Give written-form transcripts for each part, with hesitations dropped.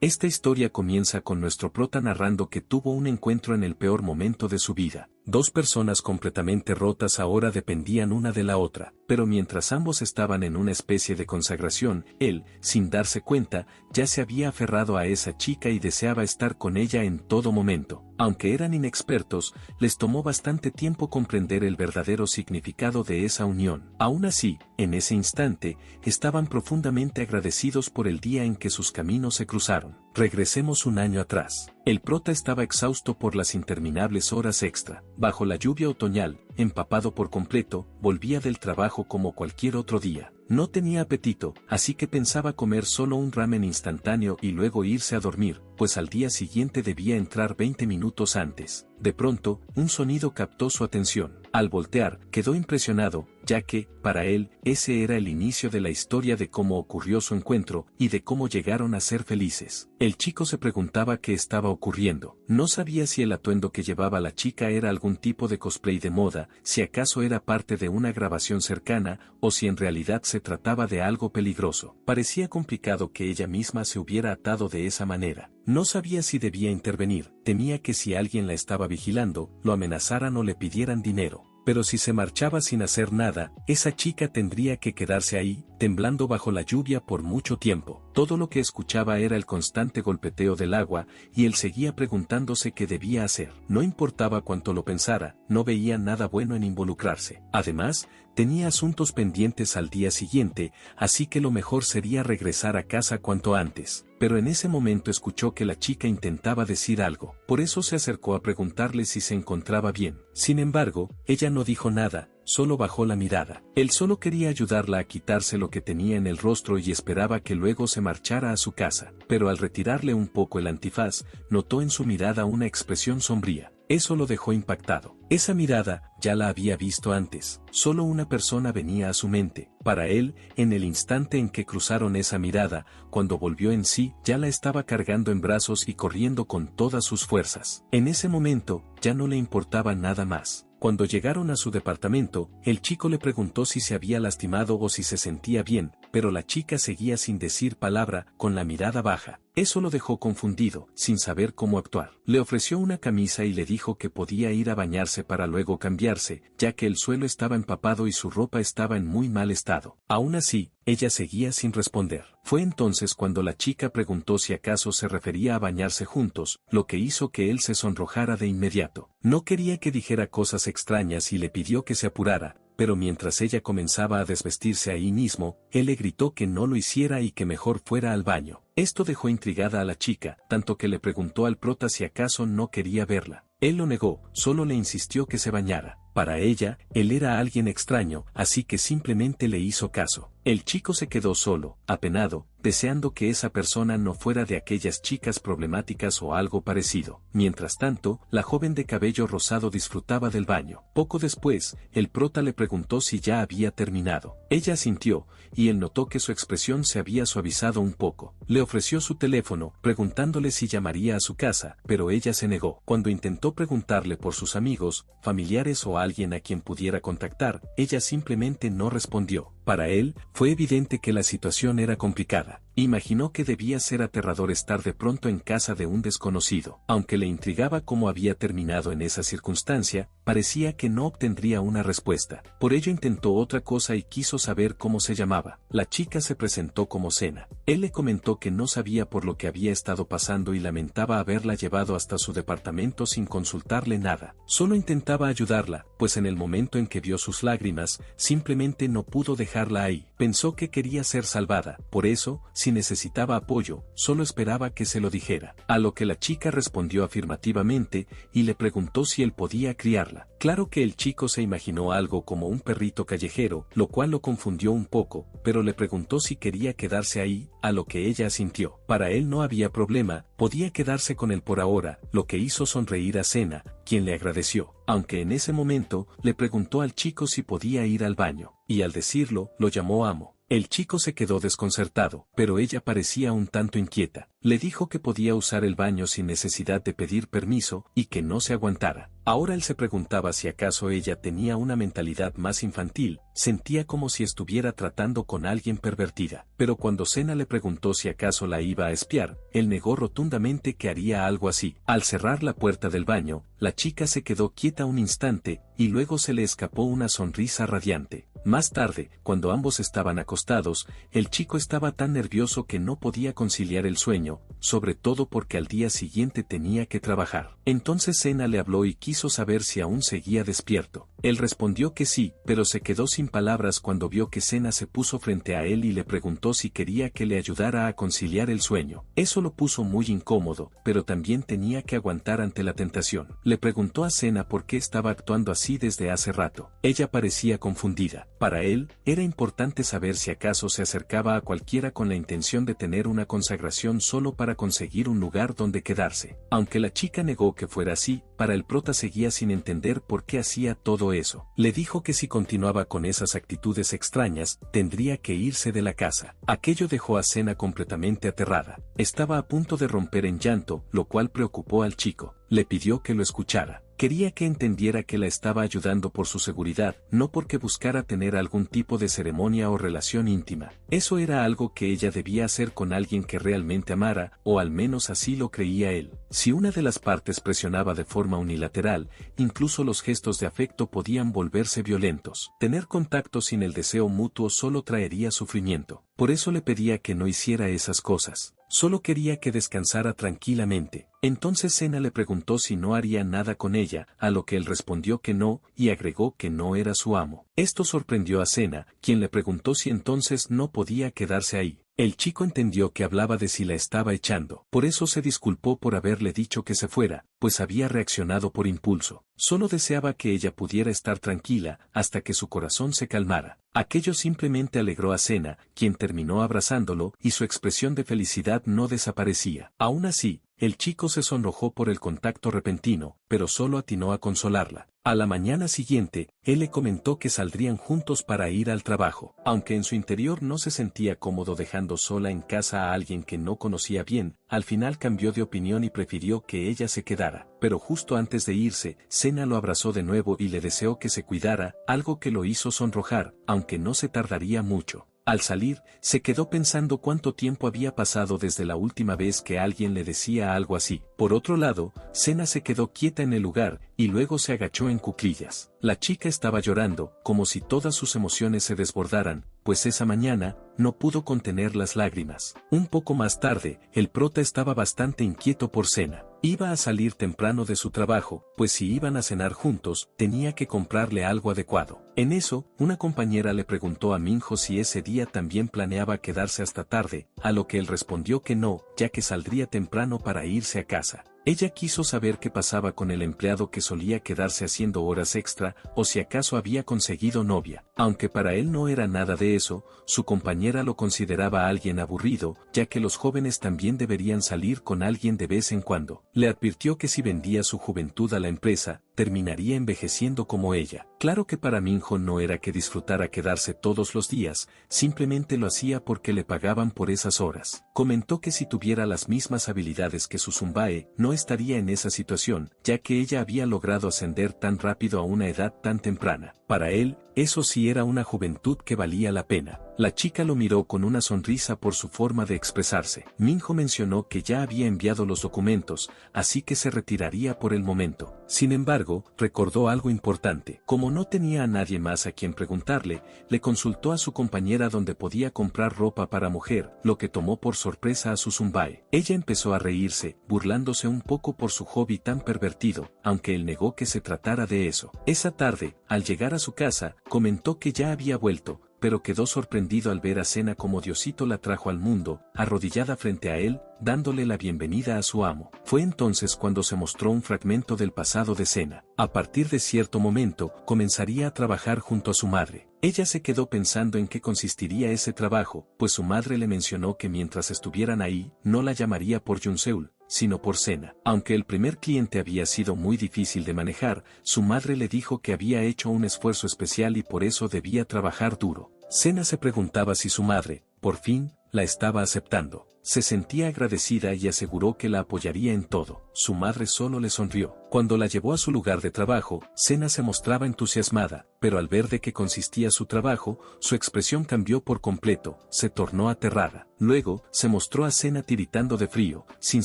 Esta historia comienza con nuestro prota narrando que tuvo un encuentro en el peor momento de su vida. Dos personas completamente rotas ahora dependían una de la otra, pero mientras ambos estaban en una especie de consagración, él, sin darse cuenta, ya se había aferrado a esa chica y deseaba estar con ella en todo momento. Aunque eran inexpertos, les tomó bastante tiempo comprender el verdadero significado de esa unión. Aún así, en ese instante, estaban profundamente agradecidos por el día en que sus caminos se cruzaron. Regresemos un año atrás. El prota estaba exhausto por las interminables horas extra. Bajo la lluvia otoñal, empapado por completo, volvía del trabajo como cualquier otro día. No tenía apetito, así que pensaba comer solo un ramen instantáneo y luego irse a dormir, pues al día siguiente debía entrar 20 minutos antes. De pronto, un sonido captó su atención. Al voltear, quedó impresionado, ya que, para él, ese era el inicio de la historia de cómo ocurrió su encuentro y de cómo llegaron a ser felices. El chico se preguntaba qué estaba ocurriendo. No sabía si el atuendo que llevaba la chica era algún tipo de cosplay de moda, si acaso era parte de una grabación cercana, o si en realidad se trataba de algo peligroso. Parecía complicado que ella misma se hubiera atado de esa manera. No sabía si debía intervenir, temía que si alguien la estaba vigilando, lo amenazaran o le pidieran dinero. Pero si se marchaba sin hacer nada, esa chica tendría que quedarse ahí, temblando bajo la lluvia por mucho tiempo. Todo lo que escuchaba era el constante golpeteo del agua, y él seguía preguntándose qué debía hacer. No importaba cuánto lo pensara, no veía nada bueno en involucrarse. Además, tenía asuntos pendientes al día siguiente, así que lo mejor sería regresar a casa cuanto antes. Pero en ese momento escuchó que la chica intentaba decir algo. Por eso se acercó a preguntarle si se encontraba bien. Sin embargo, ella no dijo nada, solo bajó la mirada. Él solo quería ayudarla a quitarse lo que tenía en el rostro y esperaba que luego se marchara a su casa. Pero al retirarle un poco el antifaz, notó en su mirada una expresión sombría. Eso lo dejó impactado. Esa mirada, ya la había visto antes. Solo una persona venía a su mente. Para él, en el instante en que cruzaron esa mirada, cuando volvió en sí, ya la estaba cargando en brazos y corriendo con todas sus fuerzas. En ese momento, ya no le importaba nada más. Cuando llegaron a su departamento, el chico le preguntó si se había lastimado o si se sentía bien, pero la chica seguía sin decir palabra, con la mirada baja. Eso lo dejó confundido, sin saber cómo actuar. Le ofreció una camisa y le dijo que podía ir a bañarse para luego cambiarse, ya que el suelo estaba empapado y su ropa estaba en muy mal estado. Aún así, ella seguía sin responder. Fue entonces cuando la chica preguntó si acaso se refería a bañarse juntos, lo que hizo que él se sonrojara de inmediato. No quería que dijera cosas extrañas y le pidió que se apurara, pero mientras ella comenzaba a desvestirse ahí mismo, él le gritó que no lo hiciera y que mejor fuera al baño. Esto dejó intrigada a la chica, tanto que le preguntó al prota si acaso no quería verla. Él lo negó, solo le insistió que se bañara. Para ella, él era alguien extraño, así que simplemente le hizo caso. El chico se quedó solo, apenado, deseando que esa persona no fuera de aquellas chicas problemáticas o algo parecido. Mientras tanto, la joven de cabello rosado disfrutaba del baño. Poco después, el prota le preguntó si ya había terminado. Ella asintió, y él notó que su expresión se había suavizado un poco. Le ofreció su teléfono, preguntándole si llamaría a su casa, pero ella se negó. Cuando intentó preguntarle por sus amigos, familiares o alguien a quien pudiera contactar, ella simplemente no respondió. Para él, fue evidente que la situación era complicada. Imaginó que debía ser aterrador estar de pronto en casa de un desconocido. Aunque le intrigaba cómo había terminado en esa circunstancia, parecía que no obtendría una respuesta. Por ello intentó otra cosa y quiso saber cómo se llamaba. La chica se presentó como Sena. Él le comentó que no sabía por lo que había estado pasando y lamentaba haberla llevado hasta su departamento sin consultarle nada. Solo intentaba ayudarla, pues en el momento en que vio sus lágrimas, simplemente no pudo dejarla ahí. Pensó que quería ser salvada, por eso, si necesitaba apoyo, solo esperaba que se lo dijera. A lo que la chica respondió afirmativamente, y le preguntó si él podía criarla. Claro que el chico se imaginó algo como un perrito callejero, lo cual lo confundió un poco, pero le preguntó si quería quedarse ahí, a lo que ella asintió. Para él no había problema, podía quedarse con él por ahora, lo que hizo sonreír a Sena, quien le agradeció. Aunque en ese momento, le preguntó al chico si podía ir al baño, y al decirlo, lo llamó amo. El chico se quedó desconcertado, pero ella parecía un tanto inquieta. Le dijo que podía usar el baño sin necesidad de pedir permiso y que no se aguantara. Ahora él se preguntaba si acaso ella tenía una mentalidad más infantil, sentía como si estuviera tratando con alguien pervertida. Pero cuando Sena le preguntó si acaso la iba a espiar, él negó rotundamente que haría algo así. Al cerrar la puerta del baño, la chica se quedó quieta un instante, y luego se le escapó una sonrisa radiante. Más tarde, cuando ambos estaban acostados, el chico estaba tan nervioso que no podía conciliar el sueño, sobre todo porque al día siguiente tenía que trabajar. Entonces Sena le habló y quiso saber si aún seguía despierto. Él respondió que sí, pero se quedó sin palabras cuando vio que Sena se puso frente a él y le preguntó si quería que le ayudara a conciliar el sueño. Eso lo puso muy incómodo, pero también tenía que aguantar ante la tentación. Le preguntó a Sena por qué estaba actuando así desde hace rato. Ella parecía confundida. Para él, era importante saber si acaso se acercaba a cualquiera con la intención de tener una consagración solo para conseguir un lugar donde quedarse. Aunque la chica negó que fuera así, para el prota seguía sin entender por qué hacía todo eso. Le dijo que si continuaba con esas actitudes extrañas, tendría que irse de la casa. Aquello dejó a Sena completamente aterrada. Estaba a punto de romper en llanto, lo cual preocupó al chico. Le pidió que lo escuchara. Quería que entendiera que la estaba ayudando por su seguridad, no porque buscara tener algún tipo de ceremonia o relación íntima. Eso era algo que ella debía hacer con alguien que realmente amara, o al menos así lo creía él. Si una de las partes presionaba de forma unilateral, incluso los gestos de afecto podían volverse violentos. Tener contacto sin el deseo mutuo solo traería sufrimiento. Por eso le pedía que no hiciera esas cosas. Solo quería que descansara tranquilamente. Entonces Sena le preguntó si no haría nada con ella, a lo que él respondió que no, y agregó que no era su amo. Esto sorprendió a Sena, quien le preguntó si entonces no podía quedarse ahí. El chico entendió que hablaba de si la estaba echando. Por eso se disculpó por haberle dicho que se fuera, pues había reaccionado por impulso. Solo deseaba que ella pudiera estar tranquila hasta que su corazón se calmara. Aquello simplemente alegró a Sena, quien terminó abrazándolo, y su expresión de felicidad no desaparecía. Aún así, el chico se sonrojó por el contacto repentino, pero solo atinó a consolarla. A la mañana siguiente, él le comentó que saldrían juntos para ir al trabajo. Aunque en su interior no se sentía cómodo dejando sola en casa a alguien que no conocía bien, al final cambió de opinión y prefirió que ella se quedara. Pero justo antes de irse, Sena lo abrazó de nuevo y le deseó que se cuidara, algo que lo hizo sonrojar, aunque no se tardaría mucho. Al salir, se quedó pensando cuánto tiempo había pasado desde la última vez que alguien le decía algo así. Por otro lado, Sena se quedó quieta en el lugar, y luego se agachó en cuclillas. La chica estaba llorando, como si todas sus emociones se desbordaran, pues esa mañana, no pudo contener las lágrimas. Un poco más tarde, el prota estaba bastante inquieto por Sena. Iba a salir temprano de su trabajo, pues si iban a cenar juntos, tenía que comprarle algo adecuado. En eso, una compañera le preguntó a Minho si ese día también planeaba quedarse hasta tarde, a lo que él respondió que no, ya que saldría temprano para irse a casa. Ella quiso saber qué pasaba con el empleado que solía quedarse haciendo horas extra, o si acaso había conseguido novia. Aunque para él no era nada de eso, su compañera lo consideraba alguien aburrido, ya que los jóvenes también deberían salir con alguien de vez en cuando. Le advirtió que si vendía su juventud a la empresa, terminaría envejeciendo como ella. Claro que para Minho no era que disfrutara quedarse todos los días, simplemente lo hacía porque le pagaban por esas horas. Comentó que si tuviera las mismas habilidades que Suzumae, no estaría en esa situación, ya que ella había logrado ascender tan rápido a una edad tan temprana. Para él, eso sí era una juventud que valía la pena. La chica lo miró con una sonrisa por su forma de expresarse. Minho mencionó que ya había enviado los documentos, así que se retiraría por el momento. Sin embargo, recordó algo importante. Como no tenía a nadie más a quien preguntarle, le consultó a su compañera dónde podía comprar ropa para mujer, lo que tomó por sorpresa a Suzumae. Ella empezó a reírse, burlándose un poco por su hobby tan pervertido, aunque él negó que se tratara de eso. Esa tarde, al llegar a su casa, comentó que ya había vuelto, pero quedó sorprendido al ver a Sena como Diosito la trajo al mundo, arrodillada frente a él, dándole la bienvenida a su amo. Fue entonces cuando se mostró un fragmento del pasado de Sena. A partir de cierto momento, comenzaría a trabajar junto a su madre. Ella se quedó pensando en qué consistiría ese trabajo, pues su madre le mencionó que mientras estuvieran ahí, no la llamaría por Yunseul, sino por Sena. Aunque el primer cliente había sido muy difícil de manejar, su madre le dijo que había hecho un esfuerzo especial y por eso debía trabajar duro. Sena se preguntaba si su madre, por fin, la estaba aceptando. Se sentía agradecida y aseguró que la apoyaría en todo. Su madre solo le sonrió. Cuando la llevó a su lugar de trabajo, Sena se mostraba entusiasmada, pero al ver de qué consistía su trabajo, su expresión cambió por completo, se tornó aterrada. Luego, se mostró a Sena tiritando de frío, sin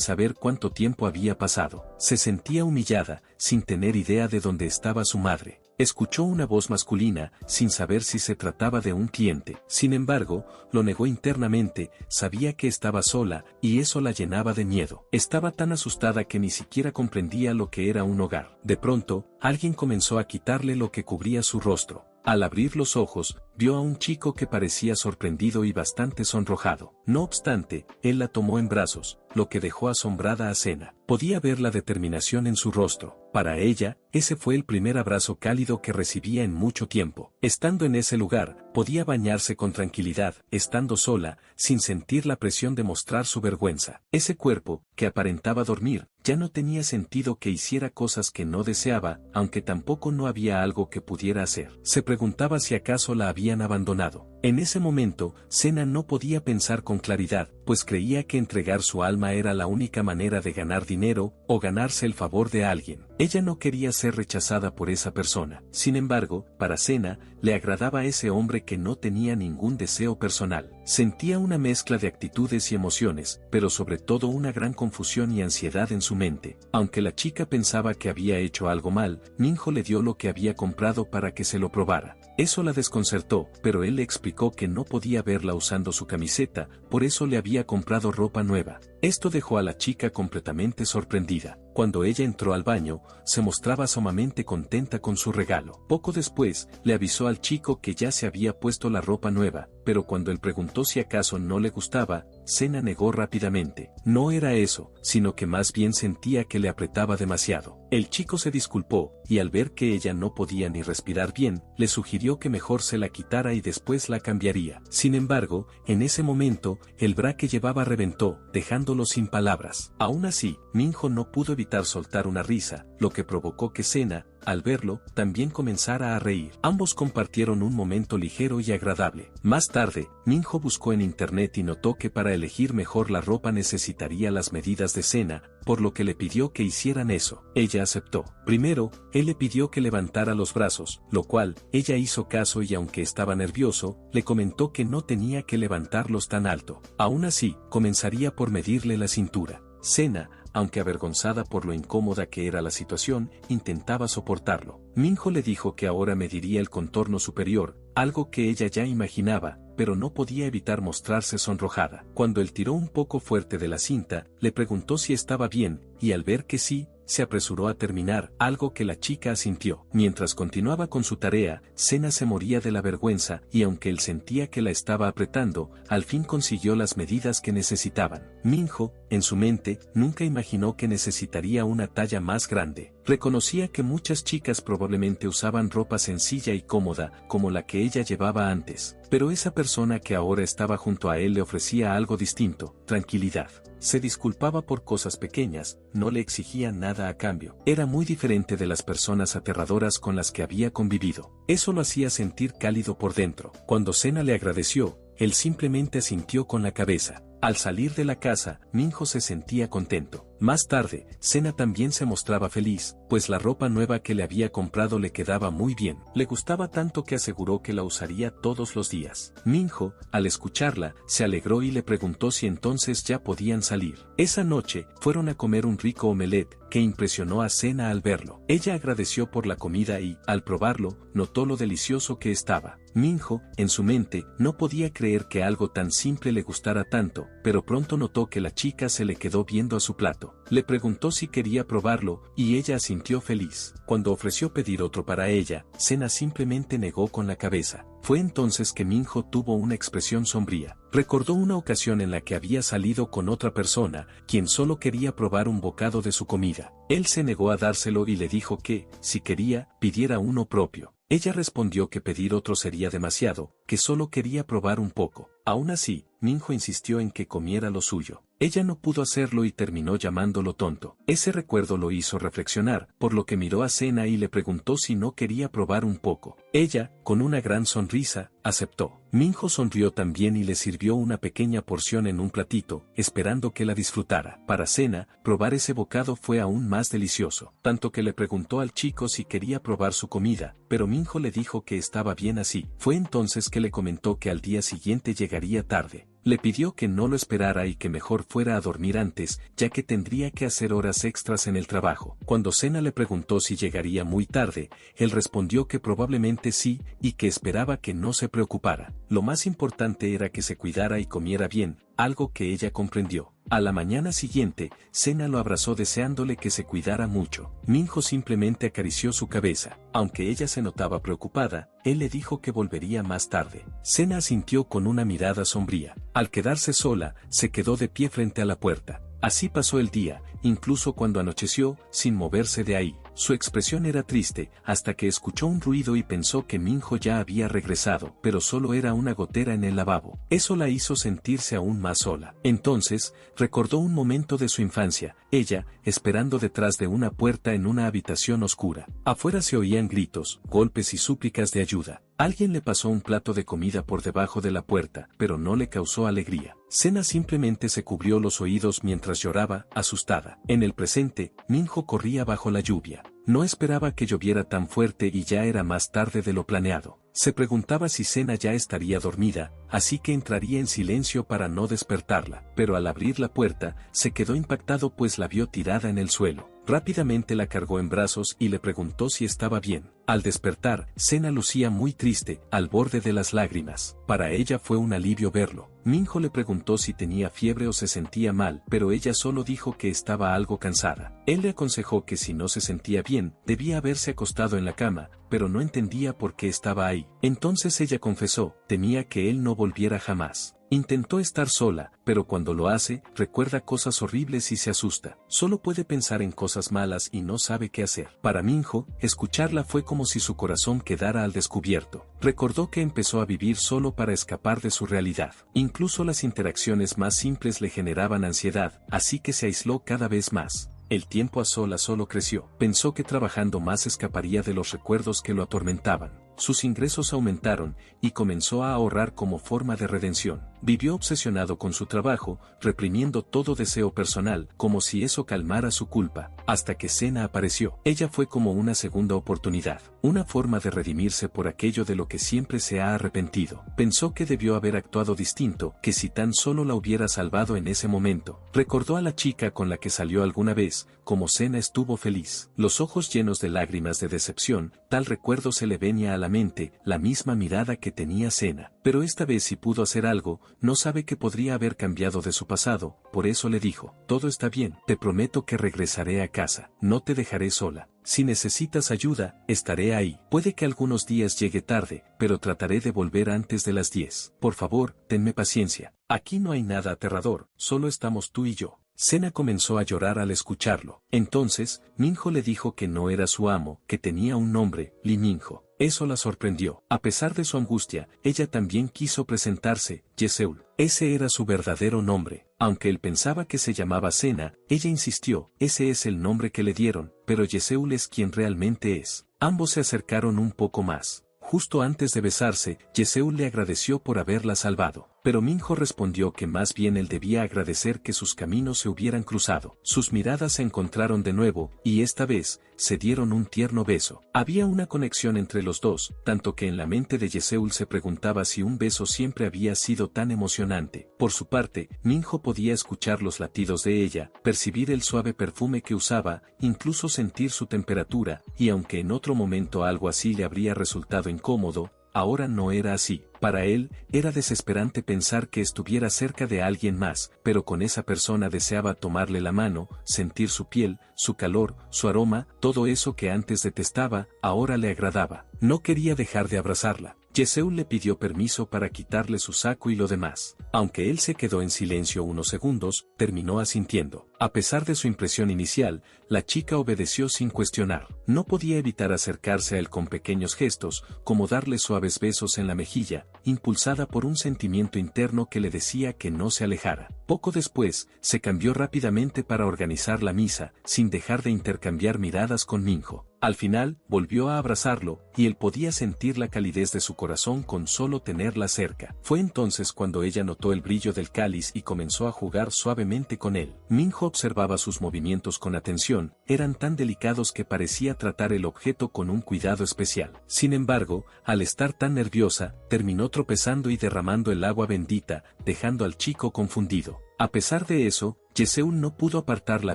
saber cuánto tiempo había pasado. Se sentía humillada, sin tener idea de dónde estaba su madre. Escuchó una voz masculina, sin saber si se trataba de un cliente. Sin embargo, lo negó internamente, sabía que estaba sola, y eso la llenaba de miedo. Estaba tan asustada que ni siquiera comprendía lo que era un hogar. De pronto, alguien comenzó a quitarle lo que cubría su rostro. Al abrir los ojos, vio a un chico que parecía sorprendido y bastante sonrojado. No obstante, él la tomó en brazos, lo que dejó asombrada a Sena. Podía ver la determinación en su rostro. Para ella, ese fue el primer abrazo cálido que recibía en mucho tiempo. Estando en ese lugar, podía bañarse con tranquilidad, estando sola, sin sentir la presión de mostrar su vergüenza. Ese cuerpo, que aparentaba dormir, ya no tenía sentido que hiciera cosas que no deseaba, aunque tampoco no había algo que pudiera hacer. Se preguntaba si acaso la habían abandonado. En ese momento, Sena no podía pensar con claridad, pues creía que entregar su alma era la única manera de ganar dinero, o ganarse el favor de alguien. Ella no quería ser rechazada por esa persona. Sin embargo, para Sena, le agradaba ese hombre que no tenía ningún deseo personal. Sentía una mezcla de actitudes y emociones, pero sobre todo una gran confusión y ansiedad en su mente. Aunque la chica pensaba que había hecho algo mal, Minho le dio lo que había comprado para que se lo probara. Eso la desconcertó, pero él le explicó que no podía verla usando su camiseta, por eso le había comprado ropa nueva. Esto dejó a la chica completamente sorprendida. Cuando ella entró al baño, se mostraba sumamente contenta con su regalo. Poco después, le avisó al chico que ya se había puesto la ropa nueva, pero cuando él preguntó si acaso no le gustaba, Sena negó rápidamente. No era eso, sino que más bien sentía que le apretaba demasiado. El chico se disculpó, y al ver que ella no podía ni respirar bien, le sugirió que mejor se la quitara y después la cambiaría. Sin embargo, en ese momento, el bra que llevaba reventó, dejándolo sin palabras. Aún así, Minho no pudo evitar soltar una risa, lo que provocó que Sena, al verlo, también comenzara a reír. Ambos compartieron un momento ligero y agradable. Más tarde, Minho buscó en internet y notó que para elegir mejor la ropa necesitaría las medidas de Sena, por lo que le pidió que hicieran eso. Ella aceptó. Primero, él le pidió que levantara los brazos, lo cual, ella hizo caso y aunque estaba nervioso, le comentó que no tenía que levantarlos tan alto. Aún así, comenzaría por medirle la cintura. Sena, aunque avergonzada por lo incómoda que era la situación, intentaba soportarlo. Minho le dijo que ahora mediría el contorno superior, algo que ella ya imaginaba, pero no podía evitar mostrarse sonrojada. Cuando él tiró un poco fuerte de la cinta, le preguntó si estaba bien, y al ver que sí, se apresuró a terminar, algo que la chica asintió. Mientras continuaba con su tarea, Sena se moría de la vergüenza, y aunque él sentía que la estaba apretando, al fin consiguió las medidas que necesitaban. Minho, en su mente, nunca imaginó que necesitaría una talla más grande. Reconocía que muchas chicas probablemente usaban ropa sencilla y cómoda, como la que ella llevaba antes, pero esa persona que ahora estaba junto a él le ofrecía algo distinto, tranquilidad. Se disculpaba por cosas pequeñas, no le exigía nada a cambio. Era muy diferente de las personas aterradoras con las que había convivido. Eso lo hacía sentir cálido por dentro. Cuando Sena le agradeció, él simplemente asintió con la cabeza. Al salir de la casa, Minho se sentía contento. Más tarde, Sena también se mostraba feliz, pues la ropa nueva que le había comprado le quedaba muy bien. Le gustaba tanto que aseguró que la usaría todos los días. Minho, al escucharla, se alegró y le preguntó si entonces ya podían salir. Esa noche, fueron a comer un rico omelette, que impresionó a Sena al verlo. Ella agradeció por la comida y, al probarlo, notó lo delicioso que estaba. Minho, en su mente, no podía creer que algo tan simple le gustara tanto, pero pronto notó que la chica se le quedó viendo a su plato. Le preguntó si quería probarlo, y ella asintió feliz. Cuando ofreció pedir otro para ella, Sena simplemente negó con la cabeza. Fue entonces que Minho tuvo una expresión sombría. Recordó una ocasión en la que había salido con otra persona, quien solo quería probar un bocado de su comida. Él se negó a dárselo y le dijo que, si quería, pidiera uno propio. Ella respondió que pedir otro sería demasiado, que solo quería probar un poco. Aún así, Minho insistió en que comiera lo suyo. Ella no pudo hacerlo y terminó llamándolo tonto. Ese recuerdo lo hizo reflexionar, por lo que miró a Sena y le preguntó si no quería probar un poco. Ella, con una gran sonrisa, aceptó. Minho sonrió también y le sirvió una pequeña porción en un platito, esperando que la disfrutara. Para Sena, probar ese bocado fue aún más delicioso, tanto que le preguntó al chico si quería probar su comida, pero Minho le dijo que estaba bien así. Fue entonces que le comentó que al día siguiente llegaría tarde. Le pidió que no lo esperara y que mejor fuera a dormir antes, ya que tendría que hacer horas extras en el trabajo. Cuando Sena le preguntó si llegaría muy tarde, él respondió que probablemente sí, y que esperaba que no se preocupara. Lo más importante era que se cuidara y comiera bien, algo que ella comprendió. A la mañana siguiente, Sena lo abrazó deseándole que se cuidara mucho. Minho simplemente acarició su cabeza. Aunque ella se notaba preocupada, él le dijo que volvería más tarde. Sena asintió con una mirada sombría. Al quedarse sola, se quedó de pie frente a la puerta. Así pasó el día, incluso cuando anocheció, sin moverse de ahí. Su expresión era triste, hasta que escuchó un ruido y pensó que Minho ya había regresado, pero solo era una gotera en el lavabo. Eso la hizo sentirse aún más sola. Entonces, recordó un momento de su infancia, ella, esperando detrás de una puerta en una habitación oscura. Afuera se oían gritos, golpes y súplicas de ayuda. Alguien le pasó un plato de comida por debajo de la puerta, pero no le causó alegría. Sena simplemente se cubrió los oídos mientras lloraba, asustada. En el presente, Minho corría bajo la lluvia. No esperaba que lloviera tan fuerte y ya era más tarde de lo planeado. Se preguntaba si Sena ya estaría dormida, así que entraría en silencio para no despertarla. Pero al abrir la puerta, se quedó impactado pues la vio tirada en el suelo. Rápidamente la cargó en brazos y le preguntó si estaba bien. Al despertar, Sena lucía muy triste, al borde de las lágrimas. Para ella fue un alivio verlo. Minho le preguntó si tenía fiebre o se sentía mal, pero ella solo dijo que estaba algo cansada. Él le aconsejó que si no se sentía bien, debía haberse acostado en la cama, pero no entendía por qué estaba ahí. Entonces ella confesó, temía que él no volviera jamás. Intentó estar sola, pero cuando lo hace, recuerda cosas horribles y se asusta. Solo puede pensar en cosas malas y no sabe qué hacer. Para Minho, escucharla fue como si su corazón quedara al descubierto. Recordó que empezó a vivir solo para escapar de su realidad. Incluso las interacciones más simples le generaban ansiedad, así que se aisló cada vez más. El tiempo a solas solo creció. Pensó que trabajando más escaparía de los recuerdos que lo atormentaban. Sus ingresos aumentaron y comenzó a ahorrar como forma de redención. Vivió obsesionado con su trabajo, reprimiendo todo deseo personal, como si eso calmara su culpa, hasta que Sena apareció. Ella fue como una segunda oportunidad, una forma de redimirse por aquello de lo que siempre se ha arrepentido. Pensó que debió haber actuado distinto, que si tan solo la hubiera salvado en ese momento. Recordó a la chica con la que salió alguna vez, como Sena estuvo feliz. Los ojos llenos de lágrimas de decepción, tal recuerdo se le venía a la mente, la misma mirada que tenía Sena. Pero esta vez si pudo hacer algo, no sabe que podría haber cambiado de su pasado, por eso le dijo, todo está bien, te prometo que regresaré a casa, no te dejaré sola. Si necesitas ayuda, estaré ahí. Puede que algunos días llegue tarde, pero trataré de volver antes de las 10. Por favor, tenme paciencia. Aquí no hay nada aterrador, solo estamos tú y yo. Sena comenzó a llorar al escucharlo. Entonces, Minho le dijo que no era su amo, que tenía un nombre, Lee Minho. Eso la sorprendió. A pesar de su angustia, ella también quiso presentarse, Yeseul. Ese era su verdadero nombre. Aunque él pensaba que se llamaba Sena, ella insistió, ese es el nombre que le dieron, pero Yeseul es quien realmente es. Ambos se acercaron un poco más. Justo antes de besarse, Yeseul le agradeció por haberla salvado. Pero Minho respondió que más bien él debía agradecer que sus caminos se hubieran cruzado. Sus miradas se encontraron de nuevo, y esta vez, se dieron un tierno beso. Había una conexión entre los dos, tanto que en la mente de Yeseul se preguntaba si un beso siempre había sido tan emocionante. Por su parte, Minho podía escuchar los latidos de ella, percibir el suave perfume que usaba, incluso sentir su temperatura, y aunque en otro momento algo así le habría resultado incómodo, ahora no era así. Para él, era desesperante pensar que estuviera cerca de alguien más, pero con esa persona deseaba tomarle la mano, sentir su piel, su calor, su aroma, todo eso que antes detestaba, ahora le agradaba. No quería dejar de abrazarla. Yeseul le pidió permiso para quitarle su saco y lo demás. Aunque él se quedó en silencio unos segundos, terminó asintiendo. A pesar de su impresión inicial, la chica obedeció sin cuestionar. No podía evitar acercarse a él con pequeños gestos, como darle suaves besos en la mejilla, impulsada por un sentimiento interno que le decía que no se alejara. Poco después, se cambió rápidamente para organizar la misa, sin dejar de intercambiar miradas con Minho. Al final, volvió a abrazarlo, y él podía sentir la calidez de su corazón con solo tenerla cerca. Fue entonces cuando ella notó el brillo del cáliz y comenzó a jugar suavemente con él. Minho observaba sus movimientos con atención, eran tan delicados que parecía tratar el objeto con un cuidado especial. Sin embargo, al estar tan nerviosa, terminó tropezando y derramando el agua bendita, dejando al chico confundido. A pesar de eso, Yeseul no pudo apartar la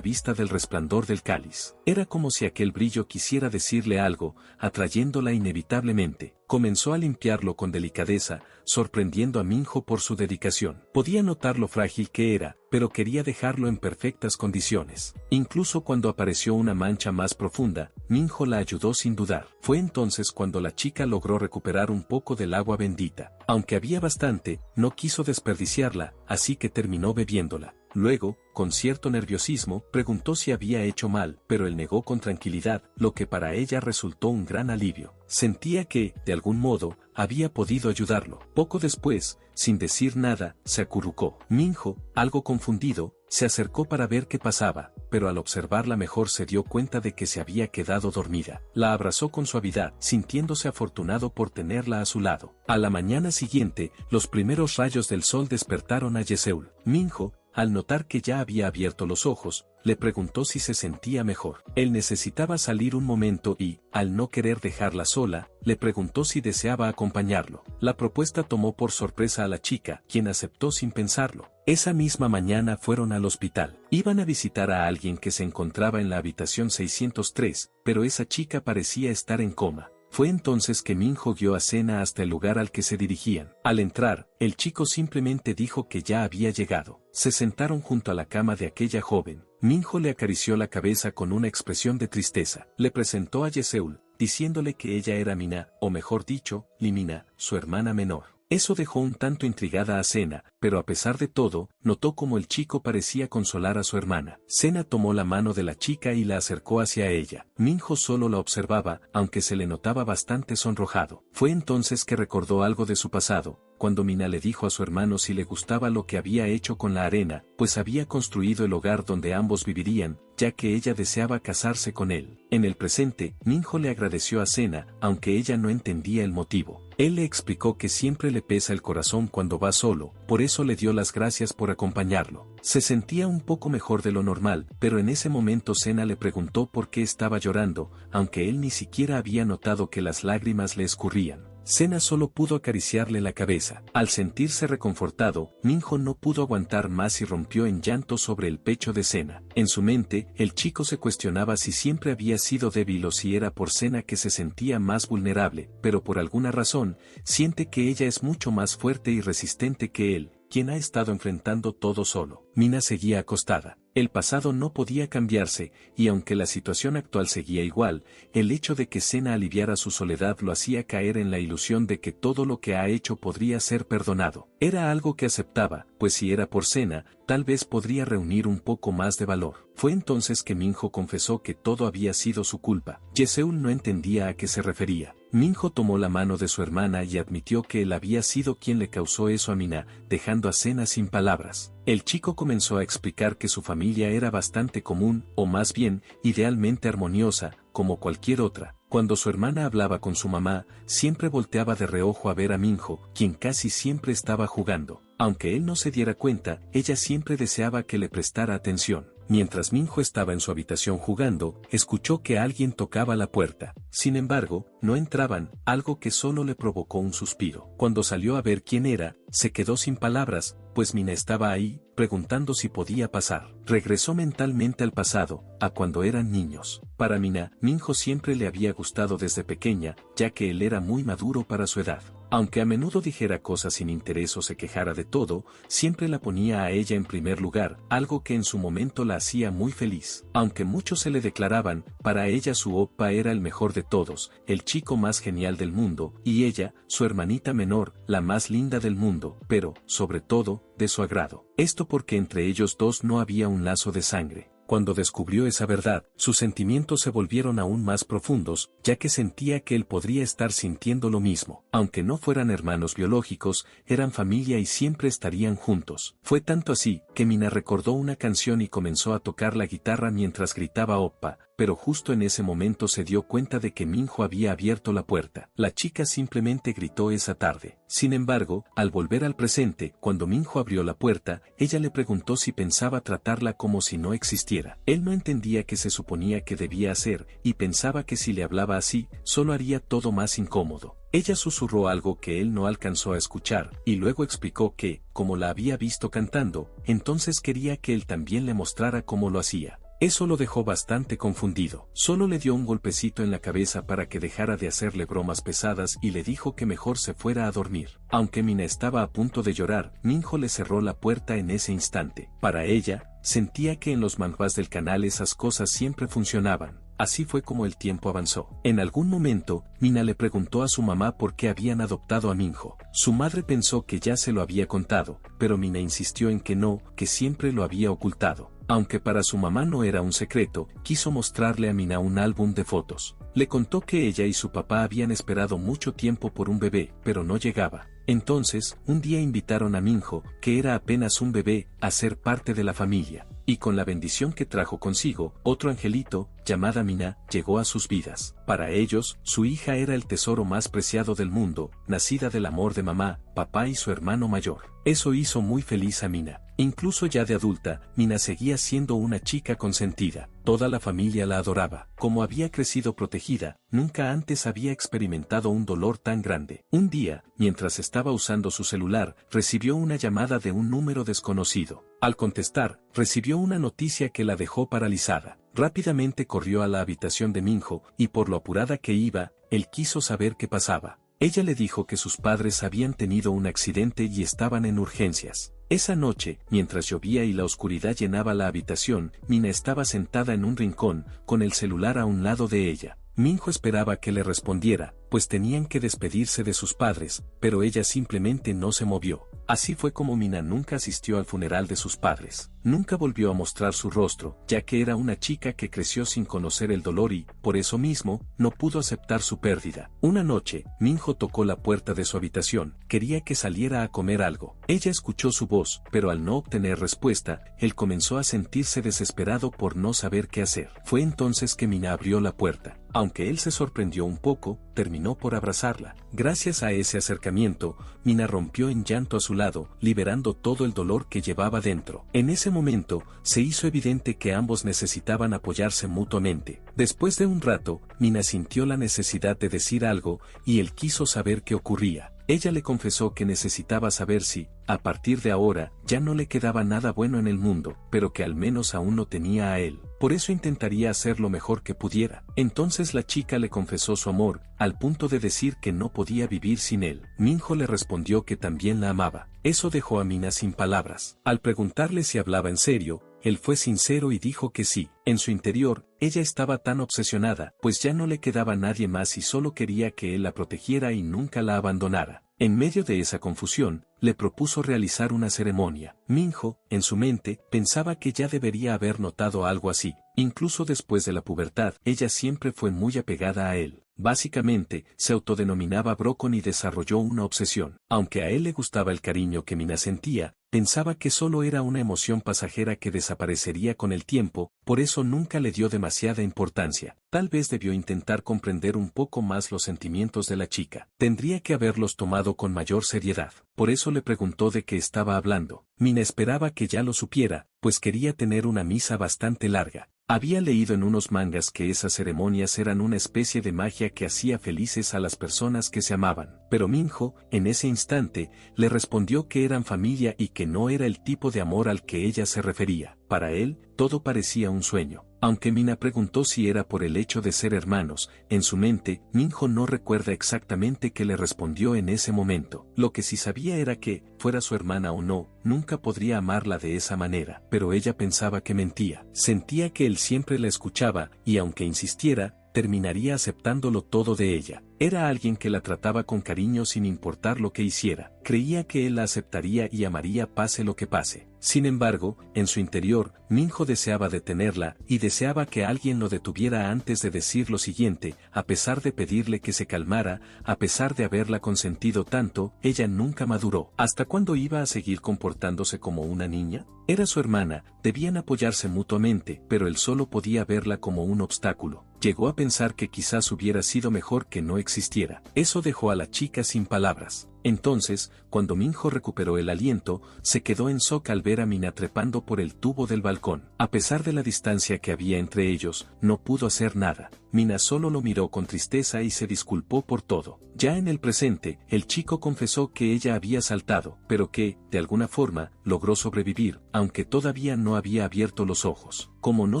vista del resplandor del cáliz. Era como si aquel brillo quisiera decirle algo, atrayéndola inevitablemente. Comenzó a limpiarlo con delicadeza, sorprendiendo a Minho por su dedicación. Podía notar lo frágil que era, pero quería dejarlo en perfectas condiciones. Incluso cuando apareció una mancha más profunda, Minho la ayudó sin dudar. Fue entonces cuando la chica logró recuperar un poco del agua bendita. Aunque había bastante, no quiso desperdiciarla, así que terminó bebiéndola. Luego, con cierto nerviosismo, preguntó si había hecho mal, pero él negó con tranquilidad, lo que para ella resultó un gran alivio. Sentía que, de algún modo, había podido ayudarlo. Poco después, sin decir nada, se acurrucó. Minho, algo confundido, se acercó para ver qué pasaba, pero al observarla mejor se dio cuenta de que se había quedado dormida. La abrazó con suavidad, sintiéndose afortunado por tenerla a su lado. A la mañana siguiente, los primeros rayos del sol despertaron a Yeseul. Minho, al notar que ya había abierto los ojos, le preguntó si se sentía mejor. Él necesitaba salir un momento y, al no querer dejarla sola, le preguntó si deseaba acompañarlo. La propuesta tomó por sorpresa a la chica, quien aceptó sin pensarlo. Esa misma mañana fueron al hospital. Iban a visitar a alguien que se encontraba en la habitación 603, pero esa chica parecía estar en coma. Fue entonces que Minho guió a Sena hasta el lugar al que se dirigían. Al entrar, el chico simplemente dijo que ya había llegado. Se sentaron junto a la cama de aquella joven. Minho le acarició la cabeza con una expresión de tristeza. Le presentó a Yeseul, diciéndole que ella era Mina, o mejor dicho, Limina, su hermana menor. Eso dejó un tanto intrigada a Sena, pero a pesar de todo, notó como el chico parecía consolar a su hermana. Sena tomó la mano de la chica y la acercó hacia ella. Minho solo la observaba, aunque se le notaba bastante sonrojado. Fue entonces que recordó algo de su pasado, cuando Mina le dijo a su hermano si le gustaba lo que había hecho con la arena, pues había construido el hogar donde ambos vivirían, ya que ella deseaba casarse con él. En el presente, Minho le agradeció a Sena, aunque ella no entendía el motivo. Él le explicó que siempre le pesa el corazón cuando va solo, por eso le dio las gracias por acompañarlo. Se sentía un poco mejor de lo normal, pero en ese momento Sena le preguntó por qué estaba llorando, aunque él ni siquiera había notado que las lágrimas le escurrían. Sena solo pudo acariciarle la cabeza. Al sentirse reconfortado, Minho no pudo aguantar más y rompió en llanto sobre el pecho de Sena. En su mente, el chico se cuestionaba si siempre había sido débil o si era por Sena que se sentía más vulnerable, pero por alguna razón, siente que ella es mucho más fuerte y resistente que él, quien ha estado enfrentando todo solo. Mina seguía acostada. El pasado no podía cambiarse, y aunque la situación actual seguía igual, el hecho de que Sena aliviara su soledad lo hacía caer en la ilusión de que todo lo que ha hecho podría ser perdonado. Era algo que aceptaba, pues si era por Sena, tal vez podría reunir un poco más de valor. Fue entonces que Minho confesó que todo había sido su culpa. Yeseul no entendía a qué se refería. Minho tomó la mano de su hermana y admitió que él había sido quien le causó eso a Mina, dejando a Sena sin palabras. El chico comenzó a explicar que su familia era bastante común, o más bien, idealmente armoniosa, como cualquier otra. Cuando su hermana hablaba con su mamá, siempre volteaba de reojo a ver a Minho, quien casi siempre estaba jugando. Aunque él no se diera cuenta, ella siempre deseaba que le prestara atención. Mientras Minho estaba en su habitación jugando, escuchó que alguien tocaba la puerta. Sin embargo, no entraban, algo que solo le provocó un suspiro. Cuando salió a ver quién era, se quedó sin palabras, pues Mina estaba ahí, preguntando si podía pasar. Regresó mentalmente al pasado, a cuando eran niños. Para Mina, Minho siempre le había gustado desde pequeña, ya que él era muy maduro para su edad. Aunque a menudo dijera cosas sin interés o se quejara de todo, siempre la ponía a ella en primer lugar, algo que en su momento la hacía muy feliz. Aunque muchos se le declaraban, para ella su oppa era el mejor de todos, el chico más genial del mundo, y ella, su hermanita menor, la más linda del mundo, pero, sobre todo, de su agrado. Esto porque entre ellos dos no había un lazo de sangre. Cuando descubrió esa verdad, sus sentimientos se volvieron aún más profundos, ya que sentía que él podría estar sintiendo lo mismo. Aunque no fueran hermanos biológicos, eran familia y siempre estarían juntos. Fue tanto así, que Mina recordó una canción y comenzó a tocar la guitarra mientras gritaba Oppa, pero justo en ese momento se dio cuenta de que Minho había abierto la puerta. La chica simplemente gritó esa tarde. Sin embargo, al volver al presente, cuando Minho abrió la puerta, ella le preguntó si pensaba tratarla como si no existiera. Él no entendía qué se suponía que debía hacer, y pensaba que si le hablaba así, solo haría todo más incómodo. Ella susurró algo que él no alcanzó a escuchar, y luego explicó que, como la había visto cantando, entonces quería que él también le mostrara cómo lo hacía. Eso lo dejó bastante confundido. Solo le dio un golpecito en la cabeza para que dejara de hacerle bromas pesadas y le dijo que mejor se fuera a dormir. Aunque Mina estaba a punto de llorar, Minho le cerró la puerta en ese instante. Para ella, sentía que en los manhwas del canal esas cosas siempre funcionaban. Así fue como el tiempo avanzó. En algún momento, Mina le preguntó a su mamá por qué habían adoptado a Minho. Su madre pensó que ya se lo había contado, pero Mina insistió en que no, que siempre lo había ocultado. Aunque para su mamá no era un secreto, quiso mostrarle a Mina un álbum de fotos. Le contó que ella y su papá habían esperado mucho tiempo por un bebé, pero no llegaba. Entonces, un día invitaron a Minho, que era apenas un bebé, a ser parte de la familia. Y con la bendición que trajo consigo, otro angelito, llamada Mina, llegó a sus vidas. Para ellos, su hija era el tesoro más preciado del mundo, nacida del amor de mamá, papá y su hermano mayor. Eso hizo muy feliz a Mina. Incluso ya de adulta, Mina seguía siendo una chica consentida. Toda la familia la adoraba. Como había crecido protegida, nunca antes había experimentado un dolor tan grande. Un día, mientras estaba usando su celular, recibió una llamada de un número desconocido. Al contestar, recibió una noticia que la dejó paralizada. Rápidamente corrió a la habitación de Minho, y por lo apurada que iba, él quiso saber qué pasaba. Ella le dijo que sus padres habían tenido un accidente y estaban en urgencias. Esa noche, mientras llovía y la oscuridad llenaba la habitación, Mina estaba sentada en un rincón, con el celular a un lado de ella. Minho esperaba que le respondiera, pues tenían que despedirse de sus padres, pero ella simplemente no se movió. Así fue como Mina nunca asistió al funeral de sus padres. Nunca volvió a mostrar su rostro, ya que era una chica que creció sin conocer el dolor y, por eso mismo, no pudo aceptar su pérdida. Una noche, Minho tocó la puerta de su habitación, quería que saliera a comer algo. Ella escuchó su voz, pero al no obtener respuesta, él comenzó a sentirse desesperado por no saber qué hacer. Fue entonces que Mina abrió la puerta. Aunque él se sorprendió un poco, terminó por abrazarla. Gracias a ese acercamiento, Mina rompió en llanto a su lado, liberando todo el dolor que llevaba dentro. En ese momento, se hizo evidente que ambos necesitaban apoyarse mutuamente. Después de un rato, Mina sintió la necesidad de decir algo, y él quiso saber qué ocurría. Ella le confesó que necesitaba saber si, a partir de ahora, ya no le quedaba nada bueno en el mundo, pero que al menos aún lo tenía a él. Por eso intentaría hacer lo mejor que pudiera. Entonces la chica le confesó su amor, al punto de decir que no podía vivir sin él. Minho le respondió que también la amaba. Eso dejó a Mina sin palabras. Al preguntarle si hablaba en serio, él fue sincero y dijo que sí. En su interior, ella estaba tan obsesionada, pues ya no le quedaba nadie más y solo quería que él la protegiera y nunca la abandonara. En medio de esa confusión, le propuso realizar una ceremonia. Minho, en su mente, pensaba que ya debería haber notado algo así. Incluso después de la pubertad, ella siempre fue muy apegada a él. Básicamente, se autodenominaba Brocon y desarrolló una obsesión. Aunque a él le gustaba el cariño que Mina sentía, pensaba que solo era una emoción pasajera que desaparecería con el tiempo, por eso nunca le dio demasiada importancia. Tal vez debió intentar comprender un poco más los sentimientos de la chica. Tendría que haberlos tomado con mayor seriedad. Por eso le preguntó de qué estaba hablando. Mina esperaba que ya lo supiera, pues quería tener una misa bastante larga. Había leído en unos mangas que esas ceremonias eran una especie de magia que hacía felices a las personas que se amaban. Pero Minho, en ese instante, le respondió que eran familia y que no era el tipo de amor al que ella se refería. Para él, todo parecía un sueño. Aunque Mina preguntó si era por el hecho de ser hermanos, en su mente, Minho no recuerda exactamente qué le respondió en ese momento. Lo que sí sabía era que, fuera su hermana o no, nunca podría amarla de esa manera. Pero ella pensaba que mentía. Sentía que él siempre la escuchaba, y aunque insistiera, terminaría aceptándolo todo de ella. Era alguien que la trataba con cariño sin importar lo que hiciera. Creía que él la aceptaría y amaría pase lo que pase. Sin embargo, en su interior, Minho deseaba detenerla y deseaba que alguien lo detuviera antes de decir lo siguiente: a pesar de pedirle que se calmara, a pesar de haberla consentido tanto, ella nunca maduró. ¿Hasta cuándo iba a seguir comportándose como una niña? Era su hermana, debían apoyarse mutuamente, pero él solo podía verla como un obstáculo. Llegó a pensar que quizás hubiera sido mejor que no existiera. Eso dejó a la chica sin palabras. Entonces, cuando Minho recuperó el aliento, se quedó en shock al ver a Mina trepando por el tubo del balcón. A pesar de la distancia que había entre ellos, no pudo hacer nada. Mina solo lo miró con tristeza y se disculpó por todo. Ya en el presente, el chico confesó que ella había saltado, pero que, de alguna forma, logró sobrevivir, aunque todavía no había abierto los ojos. Como no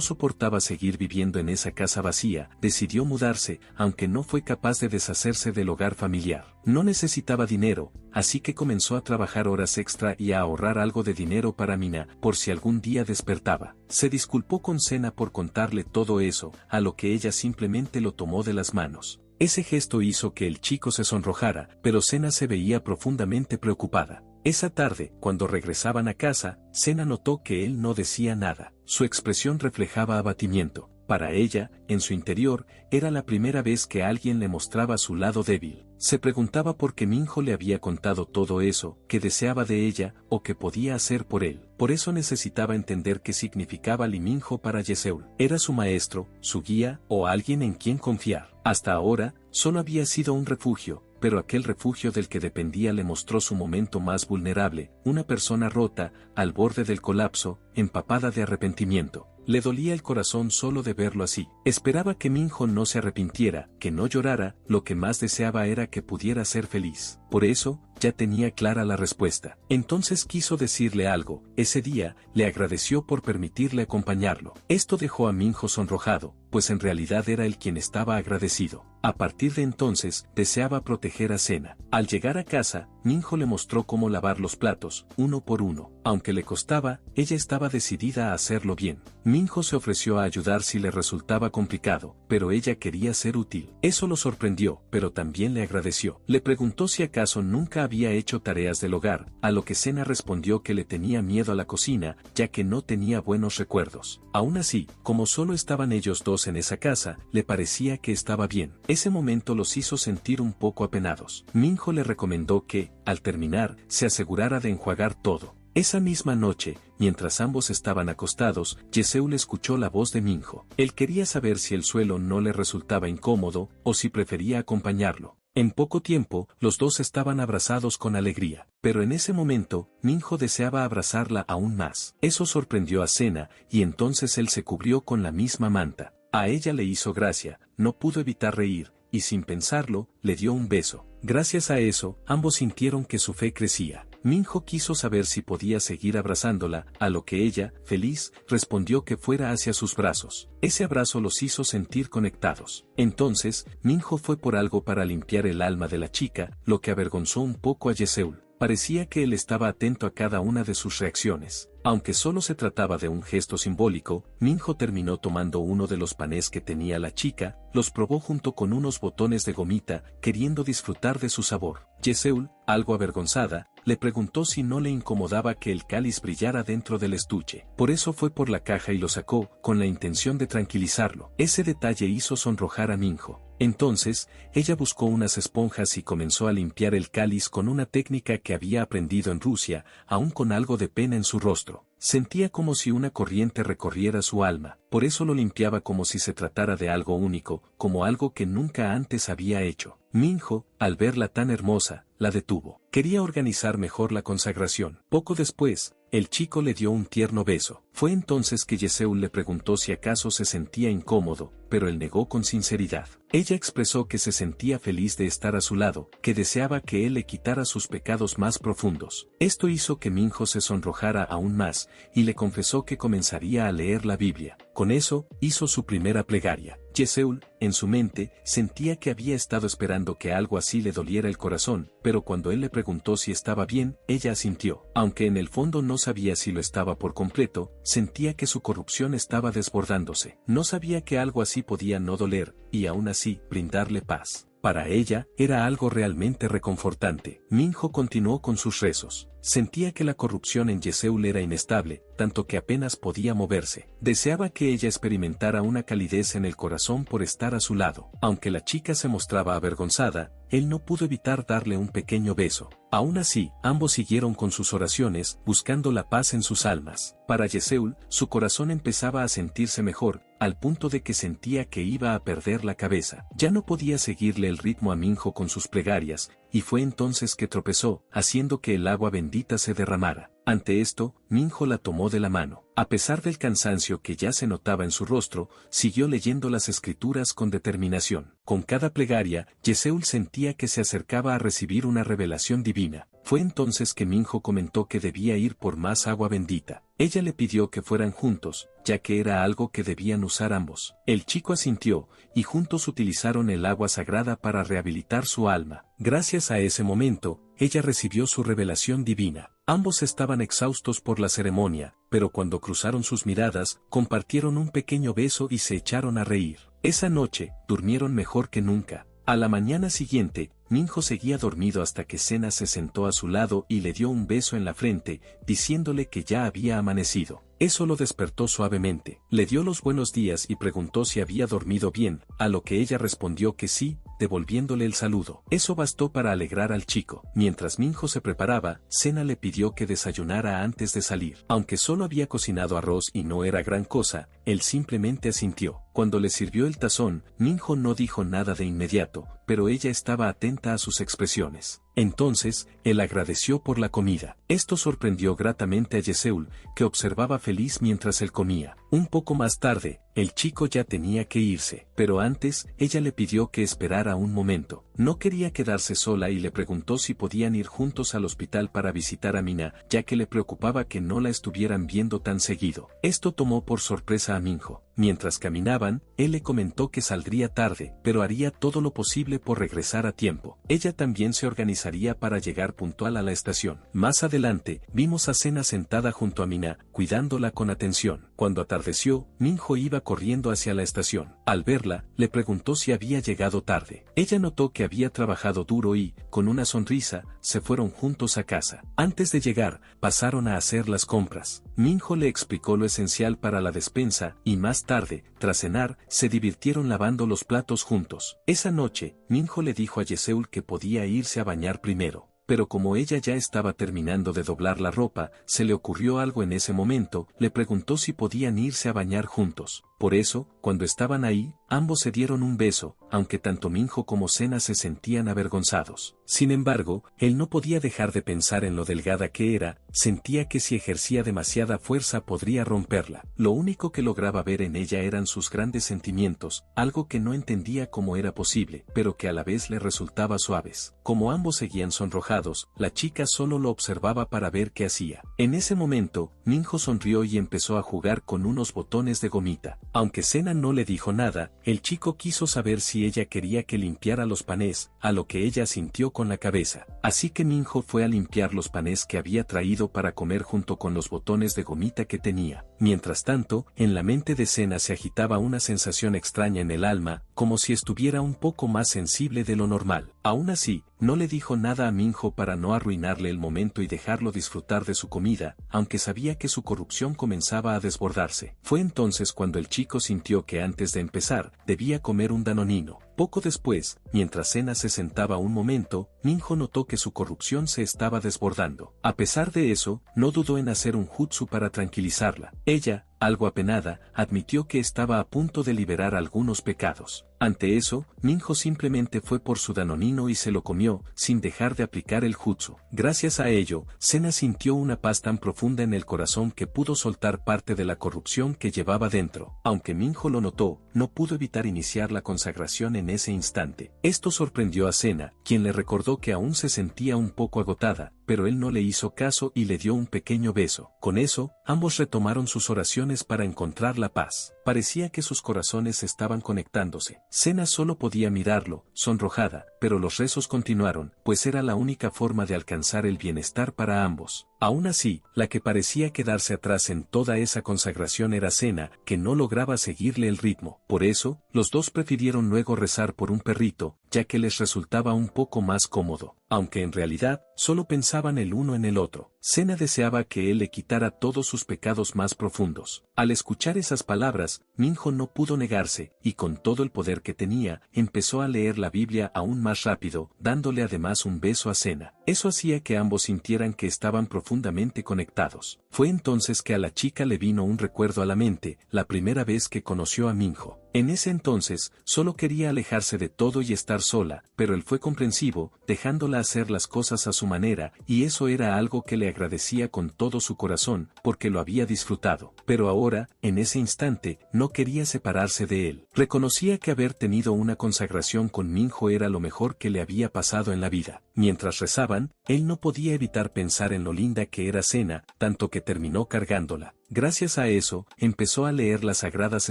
soportaba seguir viviendo en esa casa vacía, decidió mudarse, aunque no fue capaz de deshacerse del hogar familiar. No necesitaba dinero, así que comenzó a trabajar horas extra y a ahorrar algo de dinero para Mina, por si algún día despertaba. Se disculpó con Sena por contarle todo eso, a lo que ella simplemente lo tomó de las manos. Ese gesto hizo que el chico se sonrojara, pero Sena se veía profundamente preocupada. Esa tarde, cuando regresaban a casa, Sena notó que él no decía nada. Su expresión reflejaba abatimiento. Para ella, en su interior, era la primera vez que alguien le mostraba su lado débil. Se preguntaba por qué Minho le había contado todo eso, qué deseaba de ella, o qué podía hacer por él. Por eso necesitaba entender qué significaba Lee Minho para Yeseul. ¿Era su maestro, su guía, o alguien en quien confiar? Hasta ahora, solo había sido un refugio, pero aquel refugio del que dependía le mostró su momento más vulnerable, una persona rota, al borde del colapso, empapada de arrepentimiento. Le dolía el corazón solo de verlo así. Esperaba que Minho no se arrepintiera, que no llorara, lo que más deseaba era que pudiera ser feliz. Por eso, ya tenía clara la respuesta. Entonces quiso decirle algo. Ese día, le agradeció por permitirle acompañarlo. Esto dejó a Minho sonrojado, pues en realidad era él quien estaba agradecido. A partir de entonces, deseaba proteger a Sena. Al llegar a casa, Minho le mostró cómo lavar los platos, uno por uno. Aunque le costaba, ella estaba decidida a hacerlo bien. Minho se ofreció a ayudar si le resultaba complicado, pero ella quería ser útil. Eso lo sorprendió, pero también le agradeció. Le preguntó si acaso nunca había hecho tareas del hogar, a lo que Sena respondió que le tenía miedo a la cocina, ya que no tenía buenos recuerdos. Aún así, como solo estaban ellos dos en esa casa, le parecía que estaba bien. Ese momento los hizo sentir un poco apenados. Minho le recomendó que, al terminar, se asegurara de enjuagar todo. Esa misma noche, mientras ambos estaban acostados, Yeseul escuchó la voz de Minho. Él quería saber si el suelo no le resultaba incómodo, o si prefería acompañarlo. En poco tiempo, los dos estaban abrazados con alegría, pero en ese momento, Minho deseaba abrazarla aún más. Eso sorprendió a Sena, y entonces él se cubrió con la misma manta. A ella le hizo gracia, no pudo evitar reír, y sin pensarlo, le dio un beso. Gracias a eso, ambos sintieron que su fe crecía. Minho quiso saber si podía seguir abrazándola, a lo que ella, feliz, respondió que fuera hacia sus brazos. Ese abrazo los hizo sentir conectados. Entonces, Minho fue por algo para limpiar el alma de la chica, lo que avergonzó un poco a Yeseul. Parecía que él estaba atento a cada una de sus reacciones. Aunque solo se trataba de un gesto simbólico, Minho terminó tomando uno de los panes que tenía la chica, los probó junto con unos botones de gomita, queriendo disfrutar de su sabor. Yeseul, algo avergonzada, le preguntó si no le incomodaba que el cáliz brillara dentro del estuche. Por eso fue por la caja y lo sacó, con la intención de tranquilizarlo. Ese detalle hizo sonrojar a Minho. Entonces, ella buscó unas esponjas y comenzó a limpiar el cáliz con una técnica que había aprendido en Rusia, aún con algo de pena en su rostro. Sentía como si una corriente recorriera su alma, por eso lo limpiaba como si se tratara de algo único, como algo que nunca antes había hecho. Minho, al verla tan hermosa, la detuvo. Quería organizar mejor la consagración. Poco después, el chico le dio un tierno beso. Fue entonces que Yeseul le preguntó si acaso se sentía incómodo, pero él negó con sinceridad. Ella expresó que se sentía feliz de estar a su lado, que deseaba que él le quitara sus pecados más profundos. Esto hizo que Minho se sonrojara aún más, y le confesó que comenzaría a leer la Biblia. Con eso, hizo su primera plegaria. Yeseul, en su mente, sentía que había estado esperando que algo así le doliera el corazón, pero cuando él le preguntó si estaba bien, ella asintió. Aunque en el fondo no sabía si lo estaba por completo, sentía que su corrupción estaba desbordándose. No sabía que algo así podía no doler, y aún así, brindarle paz. Para ella, era algo realmente reconfortante. Minho continuó con sus rezos. Sentía que la corrupción en Yeseul era inestable, tanto que apenas podía moverse. Deseaba que ella experimentara una calidez en el corazón por estar a su lado. Aunque la chica se mostraba avergonzada, él no pudo evitar darle un pequeño beso. Aún así, ambos siguieron con sus oraciones, buscando la paz en sus almas. Para Yeseul, su corazón empezaba a sentirse mejor, al punto de que sentía que iba a perder la cabeza. Ya no podía seguirle el ritmo a Minho con sus plegarias, y fue entonces que tropezó, haciendo que el agua bendita se derramara. Ante esto, Minho la tomó de la mano. A pesar del cansancio que ya se notaba en su rostro, siguió leyendo las escrituras con determinación. Con cada plegaria, Yeseul sentía que se acercaba a recibir una revelación divina. Fue entonces que Minho comentó que debía ir por más agua bendita. Ella le pidió que fueran juntos, ya que era algo que debían usar ambos. El chico asintió, y juntos utilizaron el agua sagrada para rehabilitar su alma. Gracias a ese momento, ella recibió su revelación divina. Ambos estaban exhaustos por la ceremonia, pero cuando cruzaron sus miradas, compartieron un pequeño beso y se echaron a reír. Esa noche, durmieron mejor que nunca. A la mañana siguiente, Minho seguía dormido hasta que Sena se sentó a su lado y le dio un beso en la frente, diciéndole que ya había amanecido. Eso lo despertó suavemente. Le dio los buenos días y preguntó si había dormido bien, a lo que ella respondió que sí, devolviéndole el saludo. Eso bastó para alegrar al chico. Mientras Minho se preparaba, Sena le pidió que desayunara antes de salir. Aunque solo había cocinado arroz y no era gran cosa, él simplemente asintió. Cuando le sirvió el tazón, Minho no dijo nada de inmediato, pero ella estaba atenta a sus expresiones. Entonces, él agradeció por la comida. Esto sorprendió gratamente a Yeseul, que observaba feliz mientras él comía. Un poco más tarde, el chico ya tenía que irse, pero antes, ella le pidió que esperara un momento. No quería quedarse sola y le preguntó si podían ir juntos al hospital para visitar a Mina, ya que le preocupaba que no la estuvieran viendo tan seguido. Esto tomó por sorpresa a Minho. Mientras caminaban, él le comentó que saldría tarde, pero haría todo lo posible por regresar a tiempo. Ella también se organizaría para llegar puntual a la estación. Más adelante, vimos a Sena sentada junto a Mina, cuidándola con atención. Cuando atardeció, Minho iba corriendo hacia la estación. Al verla, le preguntó si había llegado tarde. Ella notó que había trabajado duro y, con una sonrisa, se fueron juntos a casa. Antes de llegar, pasaron a hacer las compras. Minho le explicó lo esencial para la despensa, y más tarde, tras cenar, se divirtieron lavando los platos juntos. Esa noche, Minho le dijo a Yeseul que podía irse a bañar primero. Pero como ella ya estaba terminando de doblar la ropa, se le ocurrió algo en ese momento, le preguntó si podían irse a bañar juntos. Por eso, cuando estaban ahí, ambos se dieron un beso, aunque tanto Minho como Sena se sentían avergonzados. Sin embargo, él no podía dejar de pensar en lo delgada que era, sentía que si ejercía demasiada fuerza podría romperla. Lo único que lograba ver en ella eran sus grandes sentimientos, algo que no entendía cómo era posible, pero que a la vez le resultaba suaves. Como ambos seguían sonrojados, la chica solo lo observaba para ver qué hacía. En ese momento, Minho sonrió y empezó a jugar con unos botones de gomita. Aunque Sena no le dijo nada, el chico quiso saber si ella quería que limpiara los panés, a lo que ella asintió con la cabeza. Así que Minho fue a limpiar los panés que había traído para comer junto con los botones de gomita que tenía. Mientras tanto, en la mente de Sena se agitaba una sensación extraña en el alma, como si estuviera un poco más sensible de lo normal. Aún así, no le dijo nada a Minho para no arruinarle el momento y dejarlo disfrutar de su comida, aunque sabía que su corrupción comenzaba a desbordarse. Fue entonces cuando el chico sintió que antes de empezar, debía comer un danonino. Poco después, mientras Sena se sentaba un momento, Minho notó que su corrupción se estaba desbordando. A pesar de eso, no dudó en hacer un jutsu para tranquilizarla. Ella, algo apenada, admitió que estaba a punto de liberar algunos pecados. Ante eso, Minho simplemente fue por su danonino y se lo comió, sin dejar de aplicar el jutsu. Gracias a ello, Sena sintió una paz tan profunda en el corazón que pudo soltar parte de la corrupción que llevaba dentro. Aunque Minho lo notó, no pudo evitar iniciar la consagración en ese instante. Esto sorprendió a Sena, quien le recordó que aún se sentía un poco agotada, pero él no le hizo caso y le dio un pequeño beso. Con eso, ambos retomaron sus oraciones para encontrar la paz. Parecía que sus corazones estaban conectándose. Sena solo podía mirarlo, sonrojada, pero los rezos continuaron, pues era la única forma de alcanzar el bienestar para ambos. Aún así, la que parecía quedarse atrás en toda esa consagración era Sena, que no lograba seguirle el ritmo. Por eso, los dos prefirieron luego rezar por un perrito, ya que les resultaba un poco más cómodo, aunque en realidad, solo pensaban el uno en el otro. Sena deseaba que él le quitara todos sus pecados más profundos. Al escuchar esas palabras, Minho no pudo negarse, y con todo el poder que tenía, empezó a leer la Biblia aún más rápido, dándole además un beso a Sena. Eso hacía que ambos sintieran que estaban profundamente conectados. Fue entonces que a la chica le vino un recuerdo a la mente, la primera vez que conoció a Minho. En ese entonces, solo quería alejarse de todo y estar sola, pero él fue comprensivo, dejándola hacer las cosas a su manera, y eso era algo que le agradecía con todo su corazón, porque lo había disfrutado. Pero ahora, en ese instante, no quería separarse de él. Reconocía que haber tenido una consagración con Minho era lo mejor que le había pasado en la vida. Mientras rezaban, él no podía evitar pensar en lo linda que era Sena, tanto que terminó cargándola. Gracias a eso, empezó a leer las sagradas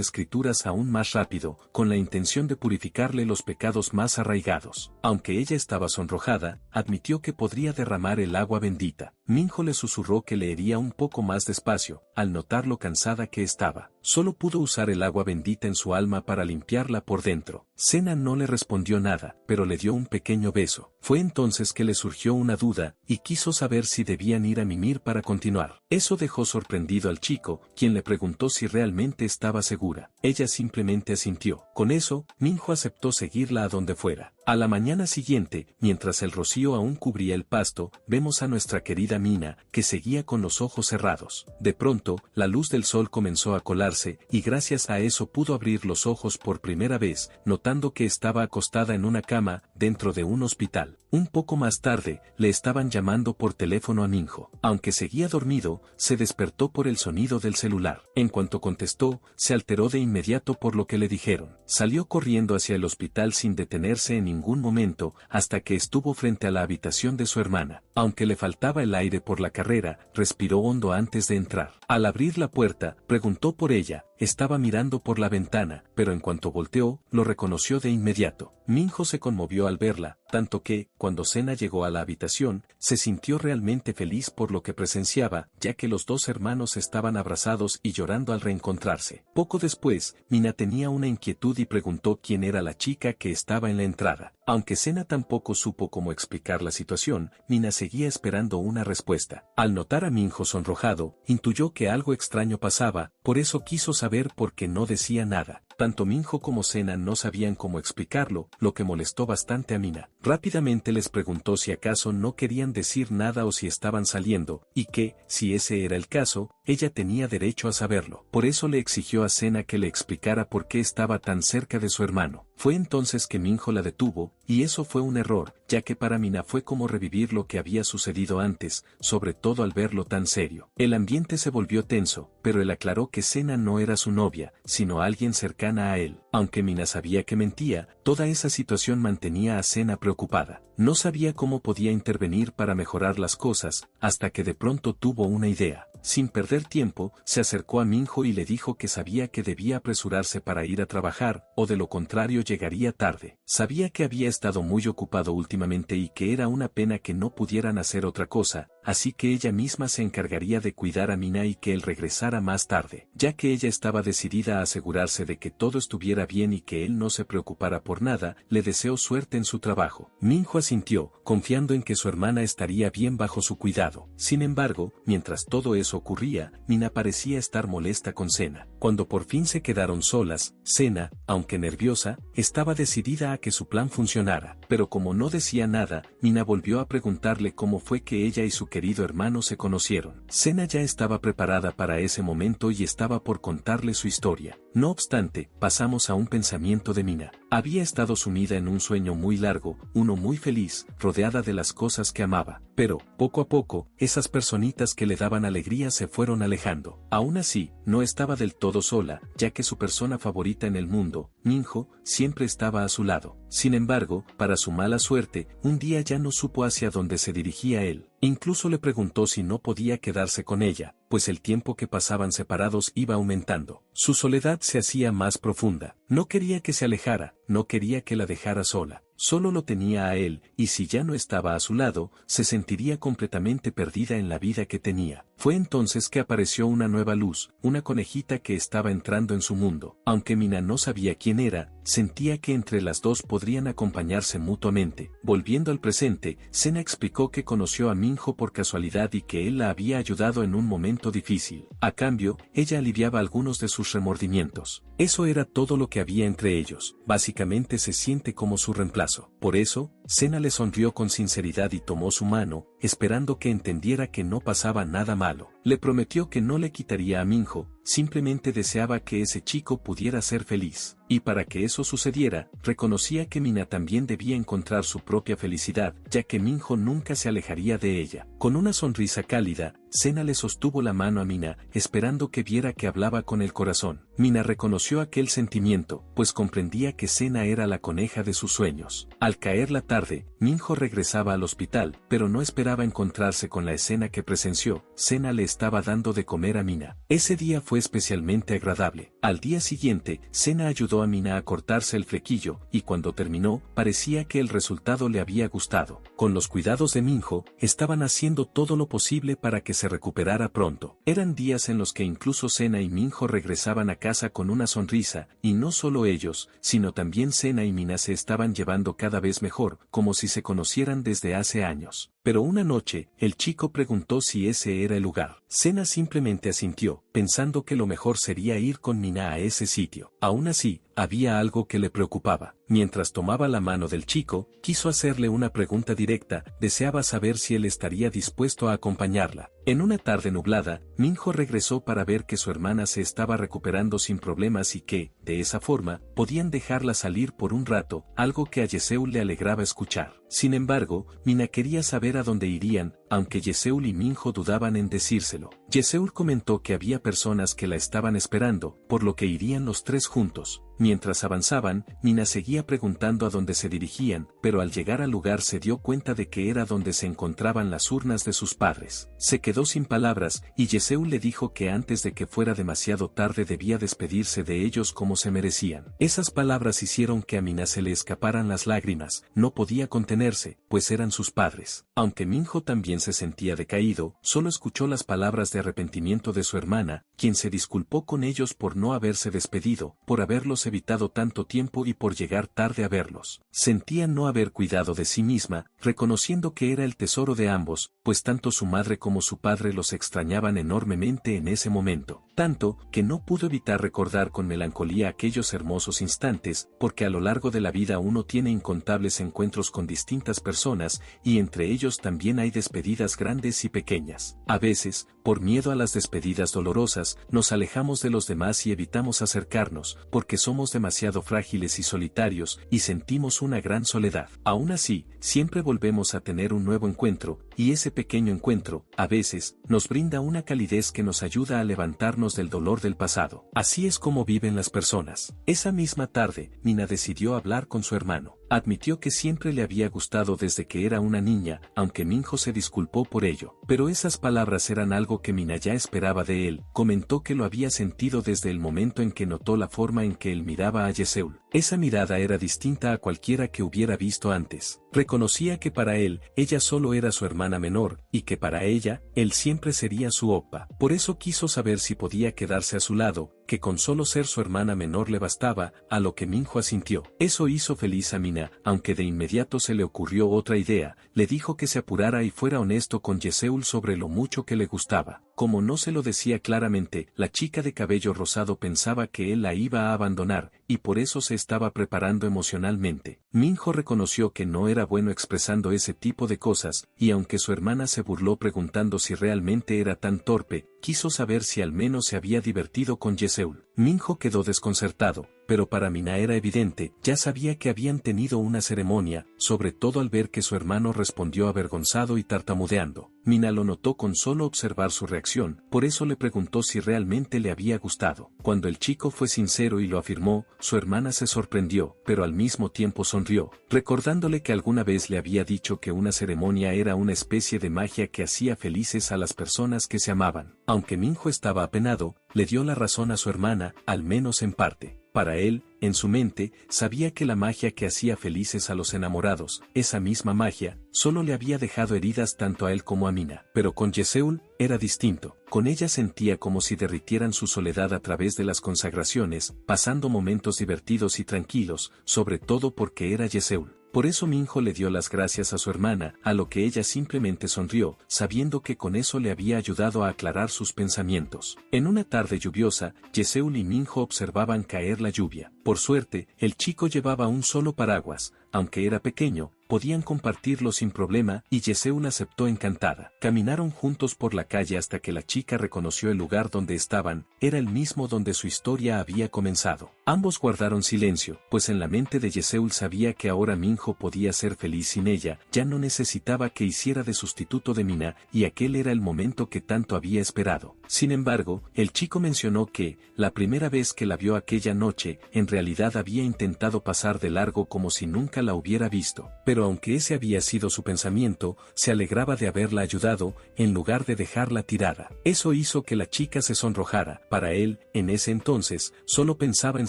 escrituras aún más rápido, con la intención de purificarle los pecados más arraigados. Aunque ella estaba sonrojada, admitió que podría derramar el agua bendita. Minho le susurró que leería un poco más despacio, al notar lo cansada que estaba. Solo pudo usar el agua bendita en su alma para limpiarla por dentro. Sena no le respondió nada, pero le dio un pequeño beso. Fue entonces que le surgió una duda, y quiso saber si debían ir a mimir para continuar. Eso dejó sorprendido al chico, quien le preguntó si realmente estaba segura. Ella simplemente asintió. Con eso, Minho aceptó seguirla a donde fuera. A la mañana siguiente, mientras el rocío aún cubría el pasto, vemos a nuestra querida Mina, que seguía con los ojos cerrados. De pronto, la luz del sol comenzó a colarse, y gracias a eso pudo abrir los ojos por primera vez, notando que estaba acostada en una cama, dentro de un hospital. Un poco más tarde, le estaban llamando por teléfono a Minho. Aunque seguía dormido, se despertó por el sonido del celular. En cuanto contestó, se alteró de inmediato por lo que le dijeron. Salió corriendo hacia el hospital sin detenerse en ningún momento, hasta que estuvo frente a la habitación de su hermana. Aunque le faltaba el aire por la carrera, respiró hondo antes de entrar. Al abrir la puerta, preguntó por ella. Estaba mirando por la ventana, pero en cuanto volteó, lo reconoció de inmediato. Minho se conmovió al verla, tanto que, cuando Sena llegó a la habitación, se sintió realmente feliz por lo que presenciaba, ya que los dos hermanos estaban abrazados y llorando al reencontrarse. Poco después, Mina tenía una inquietud y preguntó quién era la chica que estaba en la entrada. Aunque Sena tampoco supo cómo explicar la situación, Mina seguía esperando una respuesta. Al notar a Minho sonrojado, intuyó que algo extraño pasaba, por eso quiso saber por qué no decía nada. Tanto Minho como Sena no sabían cómo explicarlo, lo que molestó bastante a Mina. Rápidamente les preguntó si acaso no querían decir nada o si estaban saliendo, y que, si ese era el caso, ella tenía derecho a saberlo. Por eso le exigió a Sena que le explicara por qué estaba tan cerca de su hermano. Fue entonces que Minho la detuvo, y eso fue un error, ya que para Mina fue como revivir lo que había sucedido antes, sobre todo al verlo tan serio. El ambiente se volvió tenso, pero él aclaró que Sena no era su novia, sino alguien cercana a él. Aunque Mina sabía que mentía, toda esa situación mantenía a Sena preocupada. No sabía cómo podía intervenir para mejorar las cosas, hasta que de pronto tuvo una idea. Sin perder tiempo, se acercó a Minho y le dijo que sabía que debía apresurarse para ir a trabajar, o de lo contrario llegaría tarde. Sabía que había estado muy ocupado últimamente y que era una pena que no pudieran hacer otra cosa, así que ella misma se encargaría de cuidar a Mina y que él regresara más tarde. Ya que ella estaba decidida a asegurarse de que todo estuviera bien y que él no se preocupara por nada, le deseó suerte en su trabajo. Minho asintió, confiando en que su hermana estaría bien bajo su cuidado. Sin embargo, mientras todo eso ocurría, Mina parecía estar molesta con Sena. Cuando por fin se quedaron solas, Sena, aunque nerviosa, estaba decidida a que su plan funcionara. Pero como no decía nada, Mina volvió a preguntarle cómo fue que ella y su querido hermano se conocieron. Sena ya estaba preparada para ese momento y estaba por contarle su historia. No obstante, pasamos a un pensamiento de Mina. Había estado sumida en un sueño muy largo, uno muy feliz, rodeada de las cosas que amaba. Pero, poco a poco, esas personitas que le daban alegría se fueron alejando. Aún así, no estaba del todo sola, ya que su persona favorita en el mundo, Minho, siempre estaba a su lado. Sin embargo, para su mala suerte, un día ya no supo hacia dónde se dirigía él. Incluso le preguntó si no podía quedarse con ella, pues el tiempo que pasaban separados iba aumentando. Su soledad se hacía más profunda. No quería que se alejara, no quería que la dejara sola. Solo lo tenía a él, y si ya no estaba a su lado, se sentiría completamente perdida en la vida que tenía. Fue entonces que apareció una nueva luz, una conejita que estaba entrando en su mundo. Aunque Mina no sabía quién era, sentía que entre las dos podrían acompañarse mutuamente. Volviendo al presente, Sena explicó que conoció a Minho por casualidad y que él la había ayudado en un momento difícil. A cambio, ella aliviaba algunos de sus remordimientos. Eso era todo lo que había entre ellos. Básicamente se siente como su reemplazo. Por eso, Sena le sonrió con sinceridad y tomó su mano, esperando que entendiera que no pasaba nada malo. Le prometió que no le quitaría a Minho, simplemente deseaba que ese chico pudiera ser feliz. Y para que eso sucediera, reconocía que Mina también debía encontrar su propia felicidad, ya que Minho nunca se alejaría de ella. Con una sonrisa cálida, Sena le sostuvo la mano a Mina, esperando que viera que hablaba con el corazón. Mina reconoció aquel sentimiento, pues comprendía que Sena era la coneja de sus sueños. Al caer la tarde, Minho regresaba al hospital, pero no esperaba encontrarse con la escena que presenció. Sena le estaba dando de comer a Mina. Ese día fue especialmente agradable. Al día siguiente, Sena ayudó a Mina a cortarse el flequillo, y cuando terminó, parecía que el resultado le había gustado. Con los cuidados de Minho, estaban haciendo todo lo posible para que se recuperara pronto. Eran días en los que incluso Sena y Minho regresaban a casa con una sonrisa, y no solo ellos, sino también Sena y Mina se estaban llevando cada vez mejor, como si se conocieran desde hace años. Pero una noche, el chico preguntó si ese era el lugar. Sena simplemente asintió, pensando que lo mejor sería ir con Mina a ese sitio. Aún así, había algo que le preocupaba. Mientras tomaba la mano del chico, quiso hacerle una pregunta directa, deseaba saber si él estaría dispuesto a acompañarla. En una tarde nublada, Minho regresó para ver que su hermana se estaba recuperando sin problemas y que, de esa forma, podían dejarla salir por un rato, algo que a Yeseul le alegraba escuchar. Sin embargo, Mina quería saber a dónde irían, aunque Yeseul y Minho dudaban en decírselo. Yeseul comentó que había personas que la estaban esperando, por lo que irían los tres juntos. Mientras avanzaban, Mina seguía preguntando a dónde se dirigían, pero al llegar al lugar se dio cuenta de que era donde se encontraban las urnas de sus padres. Se quedó sin palabras, y Yeseul le dijo que antes de que fuera demasiado tarde debía despedirse de ellos como se merecían. Esas palabras hicieron que a Mina se le escaparan las lágrimas, no podía contenerse, pues eran sus padres. Aunque Minho también se sentía decaído, solo escuchó las palabras de arrepentimiento de su hermana, quien se disculpó con ellos por no haberse despedido, por haberlos evitado tanto tiempo y por llegar tarde a verlos. Sentía no haber cuidado de sí misma, reconociendo que era el tesoro de ambos, pues tanto su madre como su padre los extrañaban enormemente en ese momento. Tanto, que no pudo evitar recordar con melancolía aquellos hermosos instantes, porque a lo largo de la vida uno tiene incontables encuentros con distintas personas, y entre ellos también hay despedidas grandes y pequeñas. A veces, por miedo a las despedidas dolorosas, nos alejamos de los demás y evitamos acercarnos, porque somos demasiado frágiles y solitarios, y sentimos una gran soledad. Aún así, siempre volvemos a tener un nuevo encuentro, y ese pequeño encuentro, a veces, nos brinda una calidez que nos ayuda a levantarnos del dolor del pasado. Así es como viven las personas. Esa misma tarde, Mina decidió hablar con su hermano. Admitió que siempre le había gustado desde que era una niña, aunque Minho se disculpó por ello. Pero esas palabras eran algo que Mina ya esperaba de él. Comentó que lo había sentido desde el momento en que notó la forma en que él miraba a Yeseul. Esa mirada era distinta a cualquiera que hubiera visto antes. Reconocía que para él, ella solo era su hermana menor, y que para ella, él siempre sería su oppa. Por eso quiso saber si podía quedarse a su lado, que con solo ser su hermana menor le bastaba, a lo que Minho asintió. Eso hizo feliz a Mina, aunque de inmediato se le ocurrió otra idea, le dijo que se apurara y fuera honesto con Yeseul sobre lo mucho que le gustaba. Como no se lo decía claramente, la chica de cabello rosado pensaba que él la iba a abandonar, y por eso se estaba preparando emocionalmente. Minho reconoció que no era bueno expresando ese tipo de cosas, y aunque su hermana se burló preguntando si realmente era tan torpe, quiso saber si al menos se había divertido con Yeseul. Minho quedó desconcertado, pero para Mina era evidente, ya sabía que habían tenido una ceremonia, sobre todo al ver que su hermano respondió avergonzado y tartamudeando. Mina lo notó con solo observar su reacción, por eso le preguntó si realmente le había gustado. Cuando el chico fue sincero y lo afirmó, su hermana se sorprendió, pero al mismo tiempo sonrió, recordándole que alguna vez le había dicho que una ceremonia era una especie de magia que hacía felices a las personas que se amaban. Aunque Minho estaba apenado, le dio la razón a su hermana, al menos en parte. Para él, en su mente, sabía que la magia que hacía felices a los enamorados, esa misma magia, solo le había dejado heridas tanto a él como a Mina. Pero con Yeseul, era distinto. Con ella sentía como si derritieran su soledad a través de las consagraciones, pasando momentos divertidos y tranquilos, sobre todo porque era Yeseul. Por eso Minho le dio las gracias a su hermana, a lo que ella simplemente sonrió, sabiendo que con eso le había ayudado a aclarar sus pensamientos. En una tarde lluviosa, Yeseul y Minho observaban caer la lluvia. Por suerte, el chico llevaba un solo paraguas, aunque era pequeño, podían compartirlo sin problema, y Yeseul aceptó encantada. Caminaron juntos por la calle hasta que la chica reconoció el lugar donde estaban, era el mismo donde su historia había comenzado. Ambos guardaron silencio, pues en la mente de Yeseul sabía que ahora Minho podía ser feliz sin ella, ya no necesitaba que hiciera de sustituto de Mina, y aquel era el momento que tanto había esperado. Sin embargo, el chico mencionó que, la primera vez que la vio aquella noche, en realidad había intentado pasar de largo como si nunca la hubiera visto. Pero aunque ese había sido su pensamiento, se alegraba de haberla ayudado, en lugar de dejarla tirada. Eso hizo que la chica se sonrojara. Para él, en ese entonces, solo pensaba en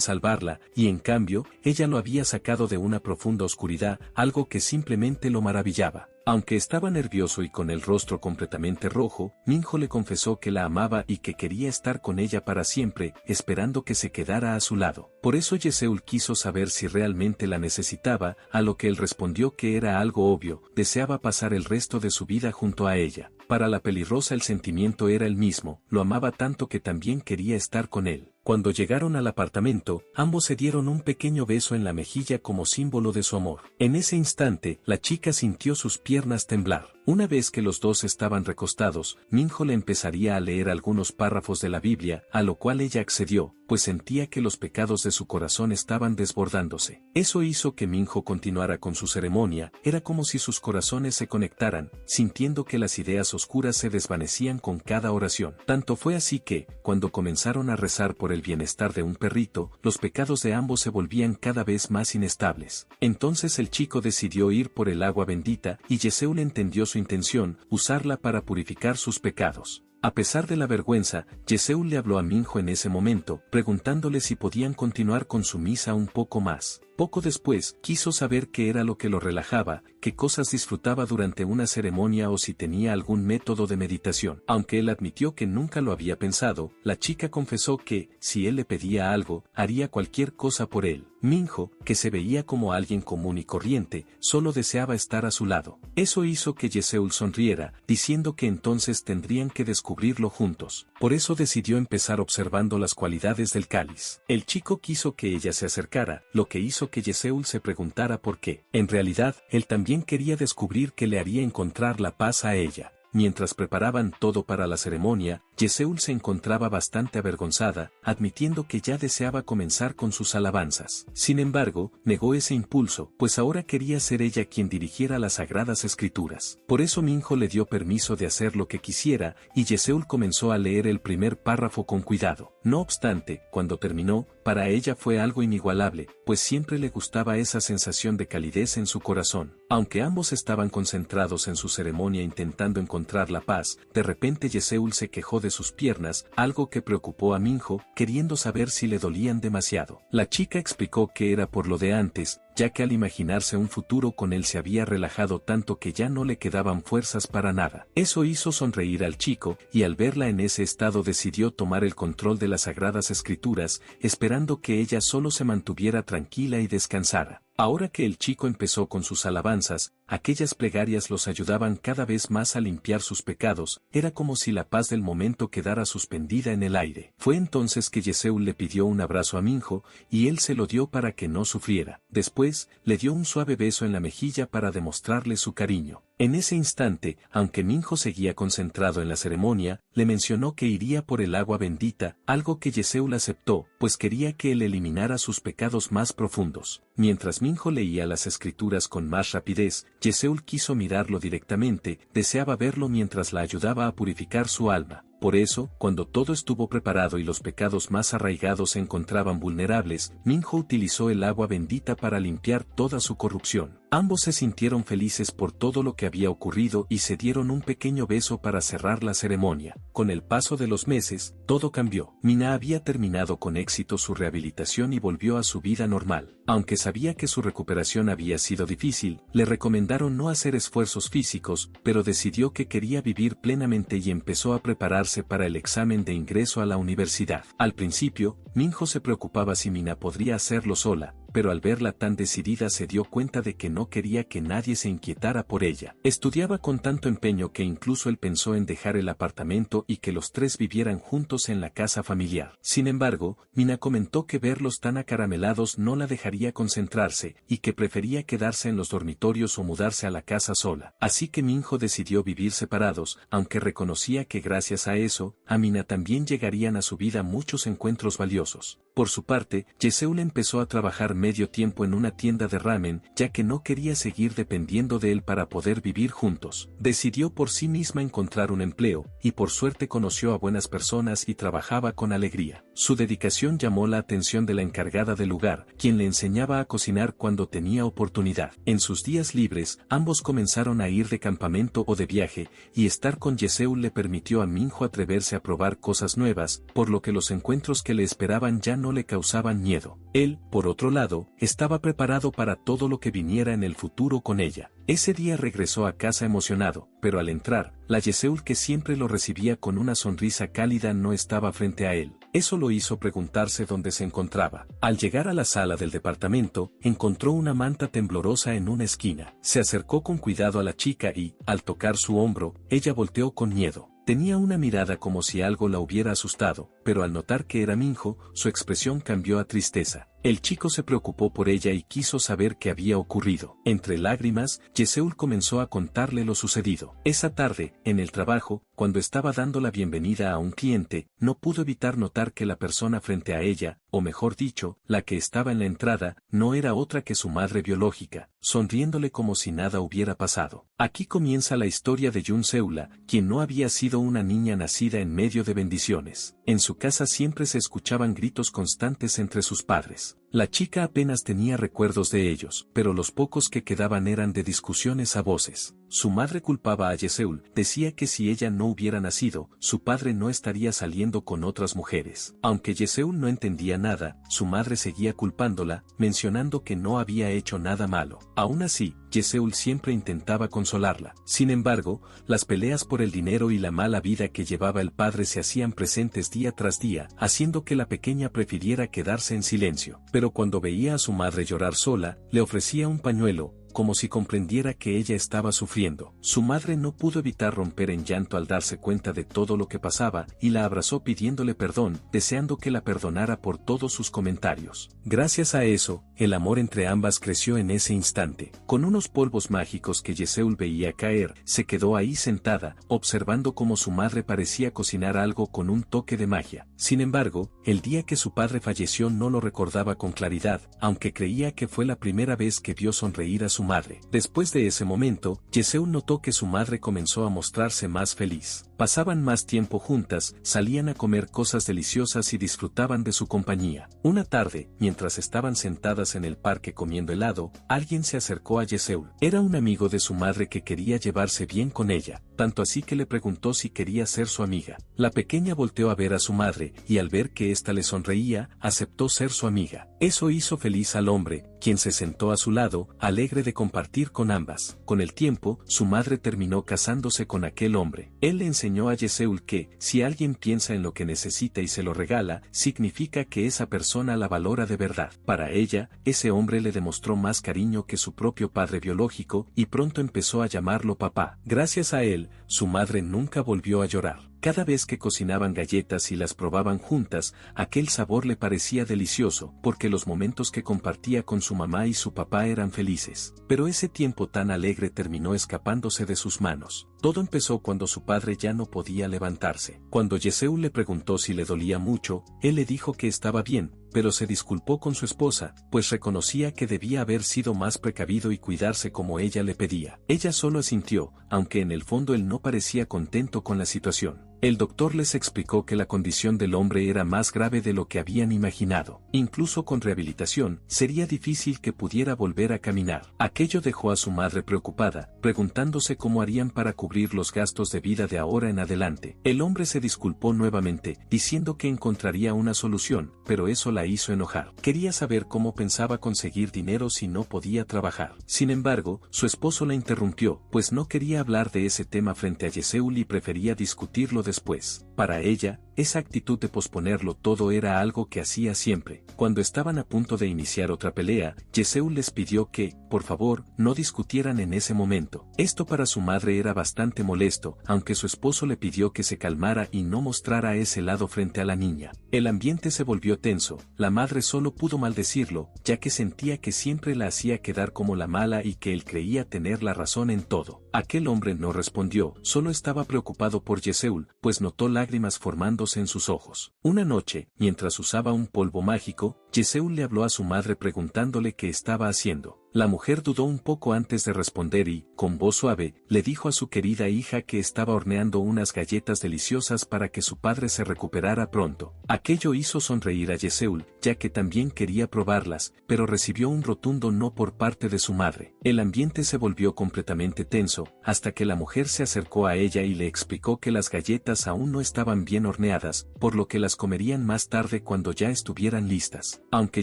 salvarla, y en cambio, ella lo había sacado de una profunda oscuridad, algo que simplemente lo maravillaba. Aunque estaba nervioso y con el rostro completamente rojo, Minho le confesó que la amaba y que quería estar con ella para siempre, esperando que se quedara a su lado. Por eso Yeseul quiso saber si realmente la necesitaba, a lo que él respondió que era algo obvio, deseaba pasar el resto de su vida junto a ella. Para la pelirrosa el sentimiento era el mismo, lo amaba tanto que también quería estar con él. Cuando llegaron al apartamento, ambos se dieron un pequeño beso en la mejilla como símbolo de su amor. En ese instante, la chica sintió sus piernas temblar. Una vez que los dos estaban recostados, Minho le empezaría a leer algunos párrafos de la Biblia, a lo cual ella accedió, pues sentía que los pecados de su corazón estaban desbordándose. Eso hizo que Minho continuara con su ceremonia, era como si sus corazones se conectaran, sintiendo que las ideas oscuras se desvanecían con cada oración. Tanto fue así que, cuando comenzaron a rezar por el bienestar de un perrito, los pecados de ambos se volvían cada vez más inestables. Entonces el chico decidió ir por el agua bendita, y Yeseul entendió su intención, usarla para purificar sus pecados. A pesar de la vergüenza, Yeseul le habló a Minho en ese momento, preguntándole si podían continuar con su misa un poco más. Poco después, quiso saber qué era lo que lo relajaba, qué cosas disfrutaba durante una ceremonia o si tenía algún método de meditación. Aunque él admitió que nunca lo había pensado, la chica confesó que, si él le pedía algo, haría cualquier cosa por él. Minho, que se veía como alguien común y corriente, solo deseaba estar a su lado. Eso hizo que Yeseul sonriera, diciendo que entonces tendrían que descubrirlo juntos. Por eso decidió empezar observando las cualidades del cáliz. El chico quiso que ella se acercara, lo que hizo que Yeseul se preguntara por qué. En realidad, él también quería descubrir qué le haría encontrar la paz a ella. Mientras preparaban todo para la ceremonia, Yeseul se encontraba bastante avergonzada, admitiendo que ya deseaba comenzar con sus alabanzas. Sin embargo, negó ese impulso, pues ahora quería ser ella quien dirigiera las sagradas escrituras. Por eso Minho le dio permiso de hacer lo que quisiera, y Yeseul comenzó a leer el primer párrafo con cuidado. No obstante, cuando terminó, para ella fue algo inigualable, pues siempre le gustaba esa sensación de calidez en su corazón. Aunque ambos estaban concentrados en su ceremonia intentando encontrar la paz, de repente Yeseul se quejó de sus piernas, algo que preocupó a Minho, queriendo saber si le dolían demasiado. La chica explicó que era por lo de antes, ya que al imaginarse un futuro con él se había relajado tanto que ya no le quedaban fuerzas para nada. Eso hizo sonreír al chico, y al verla en ese estado decidió tomar el control de las Sagradas Escrituras, esperando que ella solo se mantuviera tranquila y descansara. Ahora que el chico empezó con sus alabanzas, aquellas plegarias los ayudaban cada vez más a limpiar sus pecados, era como si la paz del momento quedara suspendida en el aire. Fue entonces que Yeseul le pidió un abrazo a Minho, y él se lo dio para que no sufriera. Después, le dio un suave beso en la mejilla para demostrarle su cariño. En ese instante, aunque Minho seguía concentrado en la ceremonia, le mencionó que iría por el agua bendita, algo que Yeseul aceptó, pues quería que él eliminara sus pecados más profundos. Mientras Minho leía las escrituras con más rapidez, Yeseul quiso mirarlo directamente, deseaba verlo mientras la ayudaba a purificar su alma. Por eso, cuando todo estuvo preparado y los pecados más arraigados se encontraban vulnerables, Minho utilizó el agua bendita para limpiar toda su corrupción. Ambos se sintieron felices por todo lo que había ocurrido y se dieron un pequeño beso para cerrar la ceremonia. Con el paso de los meses, todo cambió. Mina había terminado con éxito su rehabilitación y volvió a su vida normal. Aunque sabía que su recuperación había sido difícil, le recomendaron no hacer esfuerzos físicos, pero decidió que quería vivir plenamente y empezó a prepararse para el examen de ingreso a la universidad. Al principio, Minho se preocupaba si Mina podría hacerlo sola, pero al verla tan decidida se dio cuenta de que no quería que nadie se inquietara por ella. Estudiaba con tanto empeño que incluso él pensó en dejar el apartamento y que los tres vivieran juntos en la casa familiar. Sin embargo, Mina comentó que verlos tan acaramelados no la dejaría concentrarse y que prefería quedarse en los dormitorios o mudarse a la casa sola. Así que Minho decidió vivir separados, aunque reconocía que gracias a eso, a Mina también llegarían a su vida muchos encuentros valiosos. Por su parte, Yeseul empezó a trabajar medio tiempo en una tienda de ramen, ya que no quería seguir dependiendo de él para poder vivir juntos. Decidió por sí misma encontrar un empleo, y por suerte conoció a buenas personas y trabajaba con alegría. Su dedicación llamó la atención de la encargada del lugar, quien le enseñaba a cocinar cuando tenía oportunidad. En sus días libres, ambos comenzaron a ir de campamento o de viaje, y estar con Yeseul le permitió a Minho atreverse a probar cosas nuevas, por lo que los encuentros que le esperaban ya no le causaban miedo. Él, por otro lado, estaba preparado para todo lo que viniera en el futuro con ella. Ese día regresó a casa emocionado, pero al entrar, la Yeseul que siempre lo recibía con una sonrisa cálida no estaba frente a él. Eso lo hizo preguntarse dónde se encontraba. Al llegar a la sala del departamento, encontró una manta temblorosa en una esquina. Se acercó con cuidado a la chica y, al tocar su hombro, ella volteó con miedo. Tenía una mirada como si algo la hubiera asustado, pero al notar que era Minho, su expresión cambió a tristeza. El chico se preocupó por ella y quiso saber qué había ocurrido. Entre lágrimas, Yeseul comenzó a contarle lo sucedido. Esa tarde, en el trabajo, cuando estaba dando la bienvenida a un cliente, no pudo evitar notar que la persona frente a ella, o mejor dicho, la que estaba en la entrada, no era otra que su madre biológica, sonriéndole como si nada hubiera pasado. Aquí comienza la historia de Jun Seula, quien no había sido una niña nacida en medio de bendiciones. En su casa siempre se escuchaban gritos constantes entre sus padres. La chica apenas tenía recuerdos de ellos, pero los pocos que quedaban eran de discusiones a voces. Su madre culpaba a Yeseul, decía que si ella no hubiera nacido, su padre no estaría saliendo con otras mujeres. Aunque Yeseul no entendía nada, su madre seguía culpándola, mencionando que no había hecho nada malo. Aún así, Yeseul siempre intentaba consolarla. Sin embargo, las peleas por el dinero y la mala vida que llevaba el padre se hacían presentes día tras día, haciendo que la pequeña prefiriera quedarse en silencio. Pero cuando veía a su madre llorar sola, le ofrecía un pañuelo, como si comprendiera que ella estaba sufriendo. Su madre no pudo evitar romper en llanto al darse cuenta de todo lo que pasaba, y la abrazó pidiéndole perdón, deseando que la perdonara por todos sus comentarios. Gracias a eso, el amor entre ambas creció en ese instante. Con unos polvos mágicos que Yeseul veía caer, se quedó ahí sentada, observando cómo su madre parecía cocinar algo con un toque de magia. Sin embargo, el día que su padre falleció no lo recordaba con claridad, aunque creía que fue la primera vez que vio sonreír a su madre. Después de ese momento, Yeseul notó que su madre comenzó a mostrarse más feliz. Pasaban más tiempo juntas, salían a comer cosas deliciosas y disfrutaban de su compañía. Una tarde, mientras estaban sentadas en el parque comiendo helado, alguien se acercó a Yeseul. Era un amigo de su madre que quería llevarse bien con ella, tanto así que le preguntó si quería ser su amiga. La pequeña volteó a ver a su madre, y al ver que ésta le sonreía, aceptó ser su amiga. Eso hizo feliz al hombre, quien se sentó a su lado, alegre de compartir con ambas. Con el tiempo, su madre terminó casándose con aquel hombre. Él le enseñó a Yeseul que, si alguien piensa en lo que necesita y se lo regala, significa que esa persona la valora de verdad. Para ella, ese hombre le demostró más cariño que su propio padre biológico, y pronto empezó a llamarlo papá. Gracias a él, su madre nunca volvió a llorar. Cada vez que cocinaban galletas y las probaban juntas, aquel sabor le parecía delicioso, porque los momentos que compartía con su mamá y su papá eran felices. Pero ese tiempo tan alegre terminó escapándose de sus manos. Todo empezó cuando su padre ya no podía levantarse. Cuando Yeseul le preguntó si le dolía mucho, él le dijo que estaba bien, pero se disculpó con su esposa, pues reconocía que debía haber sido más precavido y cuidarse como ella le pedía. Ella solo asintió, aunque en el fondo él no parecía contento con la situación. El doctor les explicó que la condición del hombre era más grave de lo que habían imaginado. Incluso con rehabilitación, sería difícil que pudiera volver a caminar. Aquello dejó a su madre preocupada, preguntándose cómo harían para cubrir los gastos de vida de ahora en adelante. El hombre se disculpó nuevamente, diciendo que encontraría una solución, pero eso la hizo enojar. Quería saber cómo pensaba conseguir dinero si no podía trabajar. Sin embargo, su esposo la interrumpió, pues no quería hablar de ese tema frente a Yeseul y prefería discutirlo después. Para ella, esa actitud de posponerlo todo era algo que hacía siempre. Cuando estaban a punto de iniciar otra pelea, Yeseul les pidió que, por favor, no discutieran en ese momento. Esto para su madre era bastante molesto, aunque su esposo le pidió que se calmara y no mostrara ese lado frente a la niña. El ambiente se volvió tenso, la madre solo pudo maldecirlo, ya que sentía que siempre la hacía quedar como la mala y que él creía tener la razón en todo. Aquel hombre no respondió, solo estaba preocupado por Yeseul, pues notó lágrimas formándose en sus ojos. Una noche, mientras usaba un polvo mágico, Yeseul le habló a su madre preguntándole qué estaba haciendo. La mujer dudó un poco antes de responder y, con voz suave, le dijo a su querida hija que estaba horneando unas galletas deliciosas para que su padre se recuperara pronto. Aquello hizo sonreír a Yeseul, ya que también quería probarlas, pero recibió un rotundo no por parte de su madre. El ambiente se volvió completamente tenso, hasta que la mujer se acercó a ella y le explicó que las galletas aún no estaban bien horneadas, por lo que las comerían más tarde cuando ya estuvieran listas. Aunque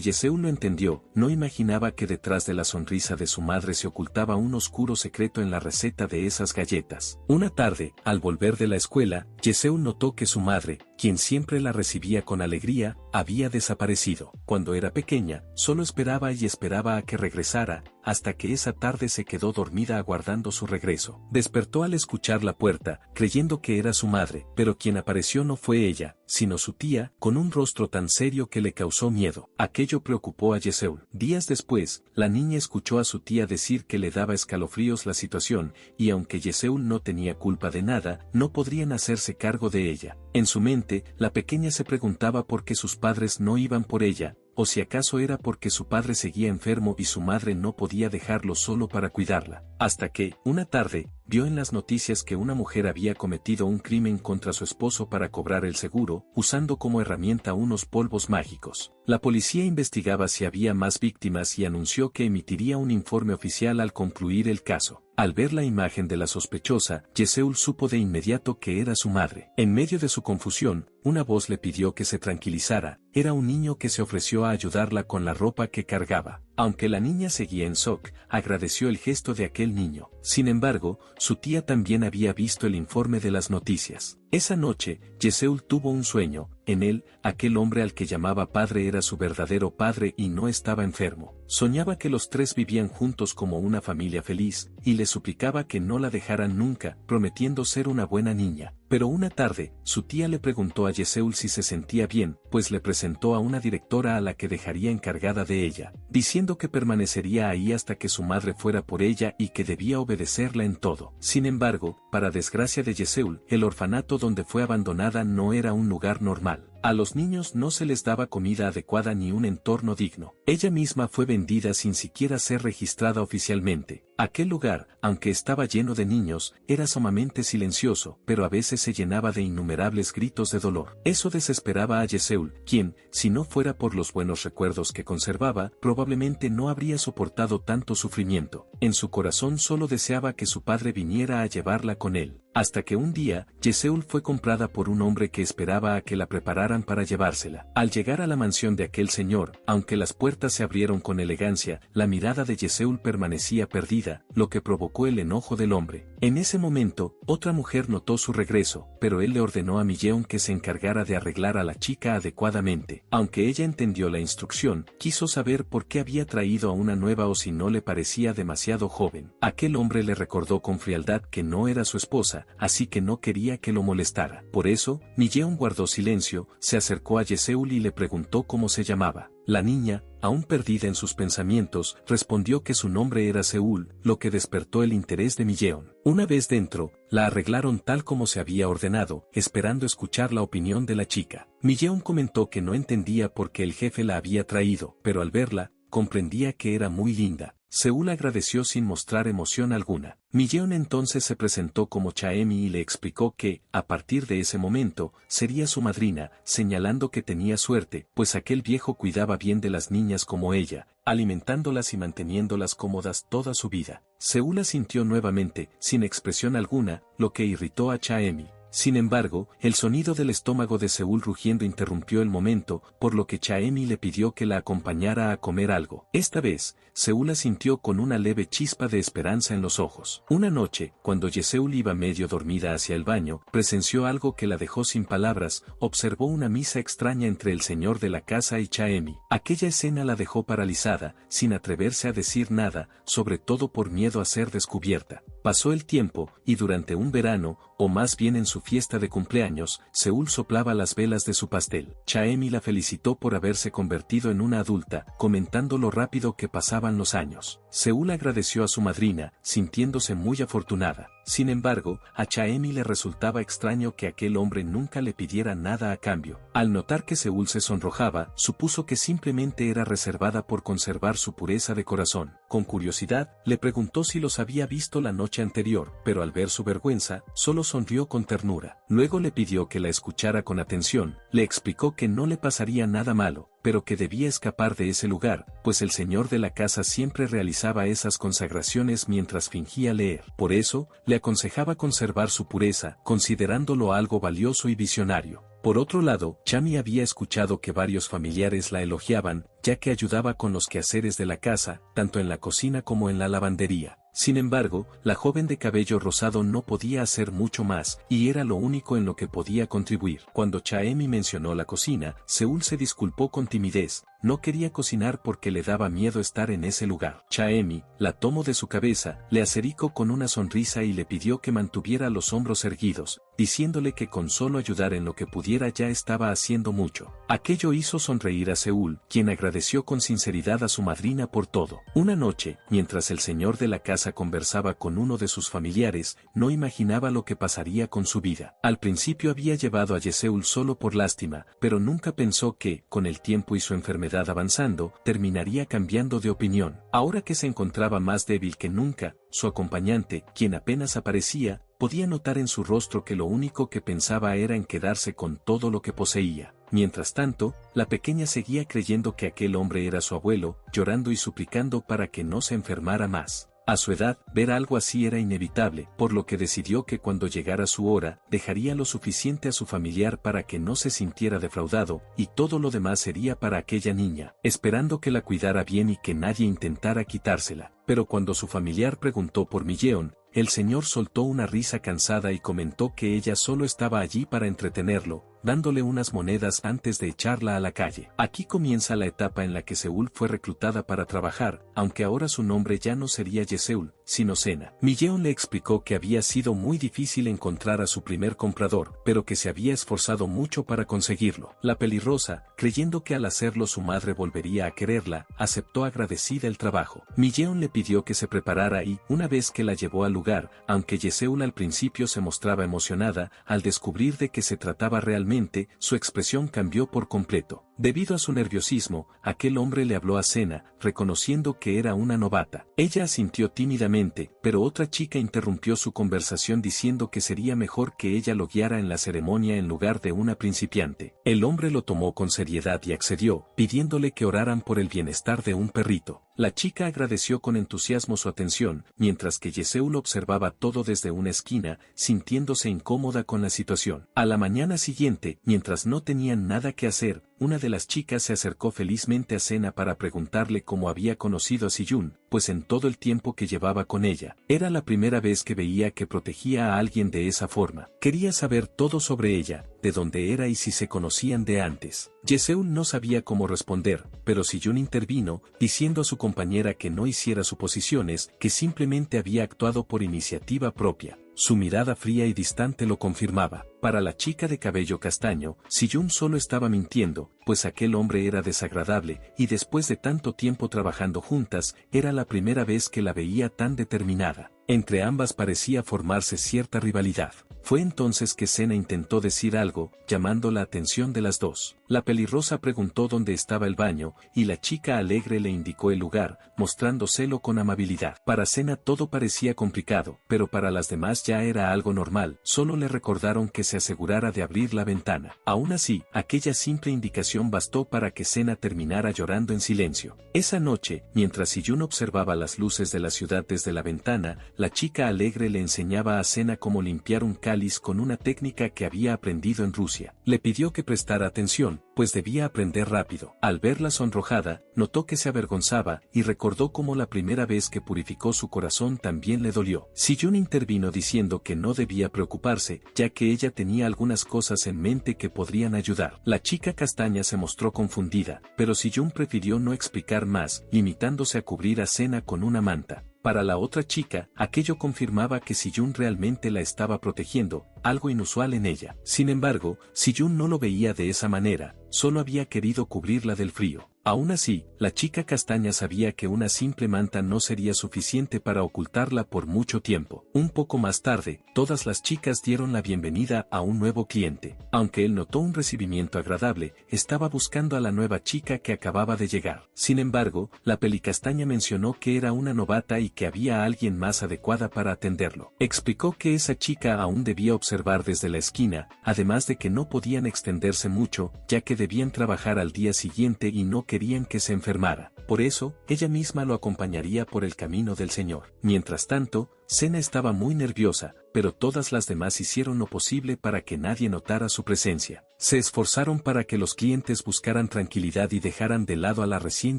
Yeseul lo entendió, no imaginaba que detrás de la sonrisa de su madre se ocultaba un oscuro secreto en la receta de esas galletas. Una tarde, al volver de la escuela, Yeseul notó que su madre, quien siempre la recibía con alegría, había desaparecido. Cuando era pequeña, solo esperaba y esperaba a que regresara, hasta que esa tarde se quedó dormida aguardando su regreso. Despertó al escuchar la puerta, creyendo que era su madre, pero quien apareció no fue ella, sino su tía, con un rostro tan serio que le causó miedo. Aquello preocupó a Yeseul. Días después, la niña escuchó a su tía decir que le daba escalofríos la situación, y aunque Yeseul no tenía culpa de nada, no podrían hacerse cargo de ella. En su mente, la pequeña se preguntaba por qué sus padres no iban por ella, o si acaso era porque su padre seguía enfermo y su madre no podía dejarlo solo para cuidarla. Hasta que, una tarde, vio en las noticias que una mujer había cometido un crimen contra su esposo para cobrar el seguro, usando como herramienta unos polvos mágicos. La policía investigaba si había más víctimas y anunció que emitiría un informe oficial al concluir el caso. Al ver la imagen de la sospechosa, Yeseul supo de inmediato que era su madre. En medio de su confusión, una voz le pidió que se tranquilizara. Era un niño que se ofreció a ayudarla con la ropa que cargaba. Aunque la niña seguía en shock, agradeció el gesto de aquel niño. Sin embargo, su tía también había visto el informe de las noticias. Esa noche, Yeseul tuvo un sueño. En él, aquel hombre al que llamaba padre era su verdadero padre y no estaba enfermo. Soñaba que los tres vivían juntos como una familia feliz, y le suplicaba que no la dejaran nunca, prometiendo ser una buena niña. Pero una tarde, su tía le preguntó a Yeseul si se sentía bien, pues le presentó a una directora a la que dejaría encargada de ella, diciendo que permanecería ahí hasta que su madre fuera por ella y que debía obedecerla en todo. Sin embargo, para desgracia de Yeseul, el orfanato donde fue abandonada no era un lugar normal. A los niños no se les daba comida adecuada ni un entorno digno. Ella misma fue vendida sin siquiera ser registrada oficialmente. Aquel lugar, aunque estaba lleno de niños, era sumamente silencioso, pero a veces se llenaba de innumerables gritos de dolor. Eso desesperaba a Yeseul, quien, si no fuera por los buenos recuerdos que conservaba, probablemente no habría soportado tanto sufrimiento. En su corazón solo deseaba que su padre viniera a llevarla con él. Hasta que un día, Yeseul fue comprada por un hombre que esperaba a que la prepararan para llevársela. Al llegar a la mansión de aquel señor, aunque las puertas se abrieron con elegancia, la mirada de Yeseul permanecía perdida, lo que provocó el enojo del hombre. En ese momento, otra mujer notó su regreso, pero él le ordenó a Milleon que se encargara de arreglar a la chica adecuadamente. Aunque ella entendió la instrucción, quiso saber por qué había traído a una nueva o si no le parecía demasiado joven. Aquel hombre le recordó con frialdad que no era su esposa, así que no quería que lo molestara. Por eso, Milleon guardó silencio, se acercó a Yeseul y le preguntó cómo se llamaba. La niña, aún perdida en sus pensamientos, respondió que su nombre era Seúl, lo que despertó el interés de Milleon. Una vez dentro, la arreglaron tal como se había ordenado, esperando escuchar la opinión de la chica. Milleon comentó que no entendía por qué el jefe la había traído, pero al verla, comprendía que era muy linda. Seúl agradeció sin mostrar emoción alguna. Milleon entonces se presentó como Chaemi y le explicó que, a partir de ese momento, sería su madrina, señalando que tenía suerte, pues aquel viejo cuidaba bien de las niñas como ella, alimentándolas y manteniéndolas cómodas toda su vida. Seúl asintió nuevamente, sin expresión alguna, lo que irritó a Chaemi. Sin embargo, el sonido del estómago de Seúl rugiendo interrumpió el momento, por lo que Chaemi le pidió que la acompañara a comer algo. Esta vez, Seúl asintió con una leve chispa de esperanza en los ojos. Una noche, cuando Yeseul iba medio dormida hacia el baño, presenció algo que la dejó sin palabras, observó una misa extraña entre el señor de la casa y Chaemi. Aquella escena la dejó paralizada, sin atreverse a decir nada, sobre todo por miedo a ser descubierta. Pasó el tiempo, y durante un verano, o más bien en su fiesta de cumpleaños, Seúl soplaba las velas de su pastel. Chaemi la felicitó por haberse convertido en una adulta, comentando lo rápido que pasaban los años. Seúl agradeció a su madrina, sintiéndose muy afortunada. Sin embargo, a Chaemi le resultaba extraño que aquel hombre nunca le pidiera nada a cambio. Al notar que Seúl se sonrojaba, supuso que simplemente era reservada por conservar su pureza de corazón. Con curiosidad, le preguntó si los había visto la noche anterior, pero al ver su vergüenza, solo sonrió con ternura. Luego le pidió que la escuchara con atención, le explicó que no le pasaría nada malo, pero que debía escapar de ese lugar, pues el señor de la casa siempre realizaba esas consagraciones mientras fingía leer. Por eso, le aconsejaba conservar su pureza, considerándolo algo valioso y visionario. Por otro lado, Chami había escuchado que varios familiares la elogiaban, ya que ayudaba con los quehaceres de la casa, tanto en la cocina como en la lavandería. Sin embargo, la joven de cabello rosado no podía hacer mucho más, y era lo único en lo que podía contribuir. Cuando Chaemi mencionó la cocina, Seúl se disculpó con timidez. No quería cocinar porque le daba miedo estar en ese lugar. Chaemi la tomó de su cabeza, le acericó con una sonrisa y le pidió que mantuviera los hombros erguidos, diciéndole que con solo ayudar en lo que pudiera ya estaba haciendo mucho. Aquello hizo sonreír a Seúl, quien agradeció con sinceridad a su madrina por todo. Una noche, mientras el señor de la casa conversaba con uno de sus familiares, no imaginaba lo que pasaría con su vida. Al principio había llevado a Yeseul solo por lástima, pero nunca pensó que, con el tiempo y su enfermedad avanzando, terminaría cambiando de opinión. Ahora que se encontraba más débil que nunca, su acompañante, quien apenas aparecía, podía notar en su rostro que lo único que pensaba era en quedarse con todo lo que poseía. Mientras tanto, la pequeña seguía creyendo que aquel hombre era su abuelo, llorando y suplicando para que no se enfermara más. A su edad, ver algo así era inevitable, por lo que decidió que cuando llegara su hora, dejaría lo suficiente a su familiar para que no se sintiera defraudado, y todo lo demás sería para aquella niña, esperando que la cuidara bien y que nadie intentara quitársela. Pero cuando su familiar preguntó por Milleon, el señor soltó una risa cansada y comentó que ella solo estaba allí para entretenerlo, dándole unas monedas antes de echarla a la calle. Aquí comienza la etapa en la que Seúl fue reclutada para trabajar, aunque ahora su nombre ya no sería Yeseul, sino Sena. Milleon le explicó que había sido muy difícil encontrar a su primer comprador, pero que se había esforzado mucho para conseguirlo. La pelirrosa, creyendo que al hacerlo su madre volvería a quererla, aceptó agradecida el trabajo. Milleon le pidió que se preparara y, una vez que la llevó al lugar, aunque Yeseul al principio se mostraba emocionada, al descubrir de qué se trataba realmente, Finalmente, su expresión cambió por completo. Debido a su nerviosismo, aquel hombre le habló a Sena, reconociendo que era una novata. Ella asintió tímidamente, pero otra chica interrumpió su conversación diciendo que sería mejor que ella lo guiara en la ceremonia en lugar de una principiante. El hombre lo tomó con seriedad y accedió, pidiéndole que oraran por el bienestar de un perrito. La chica agradeció con entusiasmo su atención, mientras que Yeseul observaba todo desde una esquina, sintiéndose incómoda con la situación. A la mañana siguiente, mientras no tenían nada que hacer, una de las chicas se acercó felizmente a Sena para preguntarle cómo había conocido a Siyun, pues en todo el tiempo que llevaba con ella, era la primera vez que veía que protegía a alguien de esa forma. Quería saber todo sobre ella, de dónde era y si se conocían de antes. Yeseul no sabía cómo responder, pero Siyun intervino, diciendo a su compañera que no hiciera suposiciones, que simplemente había actuado por iniciativa propia. Su mirada fría y distante lo confirmaba. Para la chica de cabello castaño, Siyun solo estaba mintiendo, pues aquel hombre era desagradable, y después de tanto tiempo trabajando juntas, era la primera vez que la veía tan determinada. Entre ambas parecía formarse cierta rivalidad. Fue entonces que Sena intentó decir algo, llamando la atención de las dos. La pelirrosa preguntó dónde estaba el baño, y la chica alegre le indicó el lugar, mostrándoselo con amabilidad. Para Sena todo parecía complicado, pero para las demás ya era algo normal, solo le recordaron que se asegurara de abrir la ventana. Aún así, aquella simple indicación bastó para que Sena terminara llorando en silencio. Esa noche, mientras Siyun observaba las luces de la ciudad desde la ventana, la chica alegre le enseñaba a Sena cómo limpiar un cáliz con una técnica que había aprendido en Rusia. Le pidió que prestara atención, pues debía aprender rápido. Al verla sonrojada, notó que se avergonzaba y recordó cómo la primera vez que purificó su corazón también le dolió. Siyun intervino diciendo que no debía preocuparse, ya que ella tenía algunas cosas en mente que podrían ayudar. La chica castaña se mostró confundida, pero Siyun prefirió no explicar más, limitándose a cubrir a Sena con una manta. Para la otra chica, aquello confirmaba que Siyun realmente la estaba protegiendo, algo inusual en ella. Sin embargo, Siyun no lo veía de esa manera, solo había querido cubrirla del frío. Aún así, la chica castaña sabía que una simple manta no sería suficiente para ocultarla por mucho tiempo. Un poco más tarde, todas las chicas dieron la bienvenida a un nuevo cliente. Aunque él notó un recibimiento agradable, estaba buscando a la nueva chica que acababa de llegar. Sin embargo, la pelicastaña mencionó que era una novata y que había alguien más adecuada para atenderlo. Explicó que esa chica aún debía observar desde la esquina, además de que no podían extenderse mucho, ya que debían trabajar al día siguiente y no querían que se enfermara. Por eso, ella misma lo acompañaría por el camino del Señor. Mientras tanto, Sena estaba muy nerviosa, pero todas las demás hicieron lo posible para que nadie notara su presencia. Se esforzaron para que los clientes buscaran tranquilidad y dejaran de lado a la recién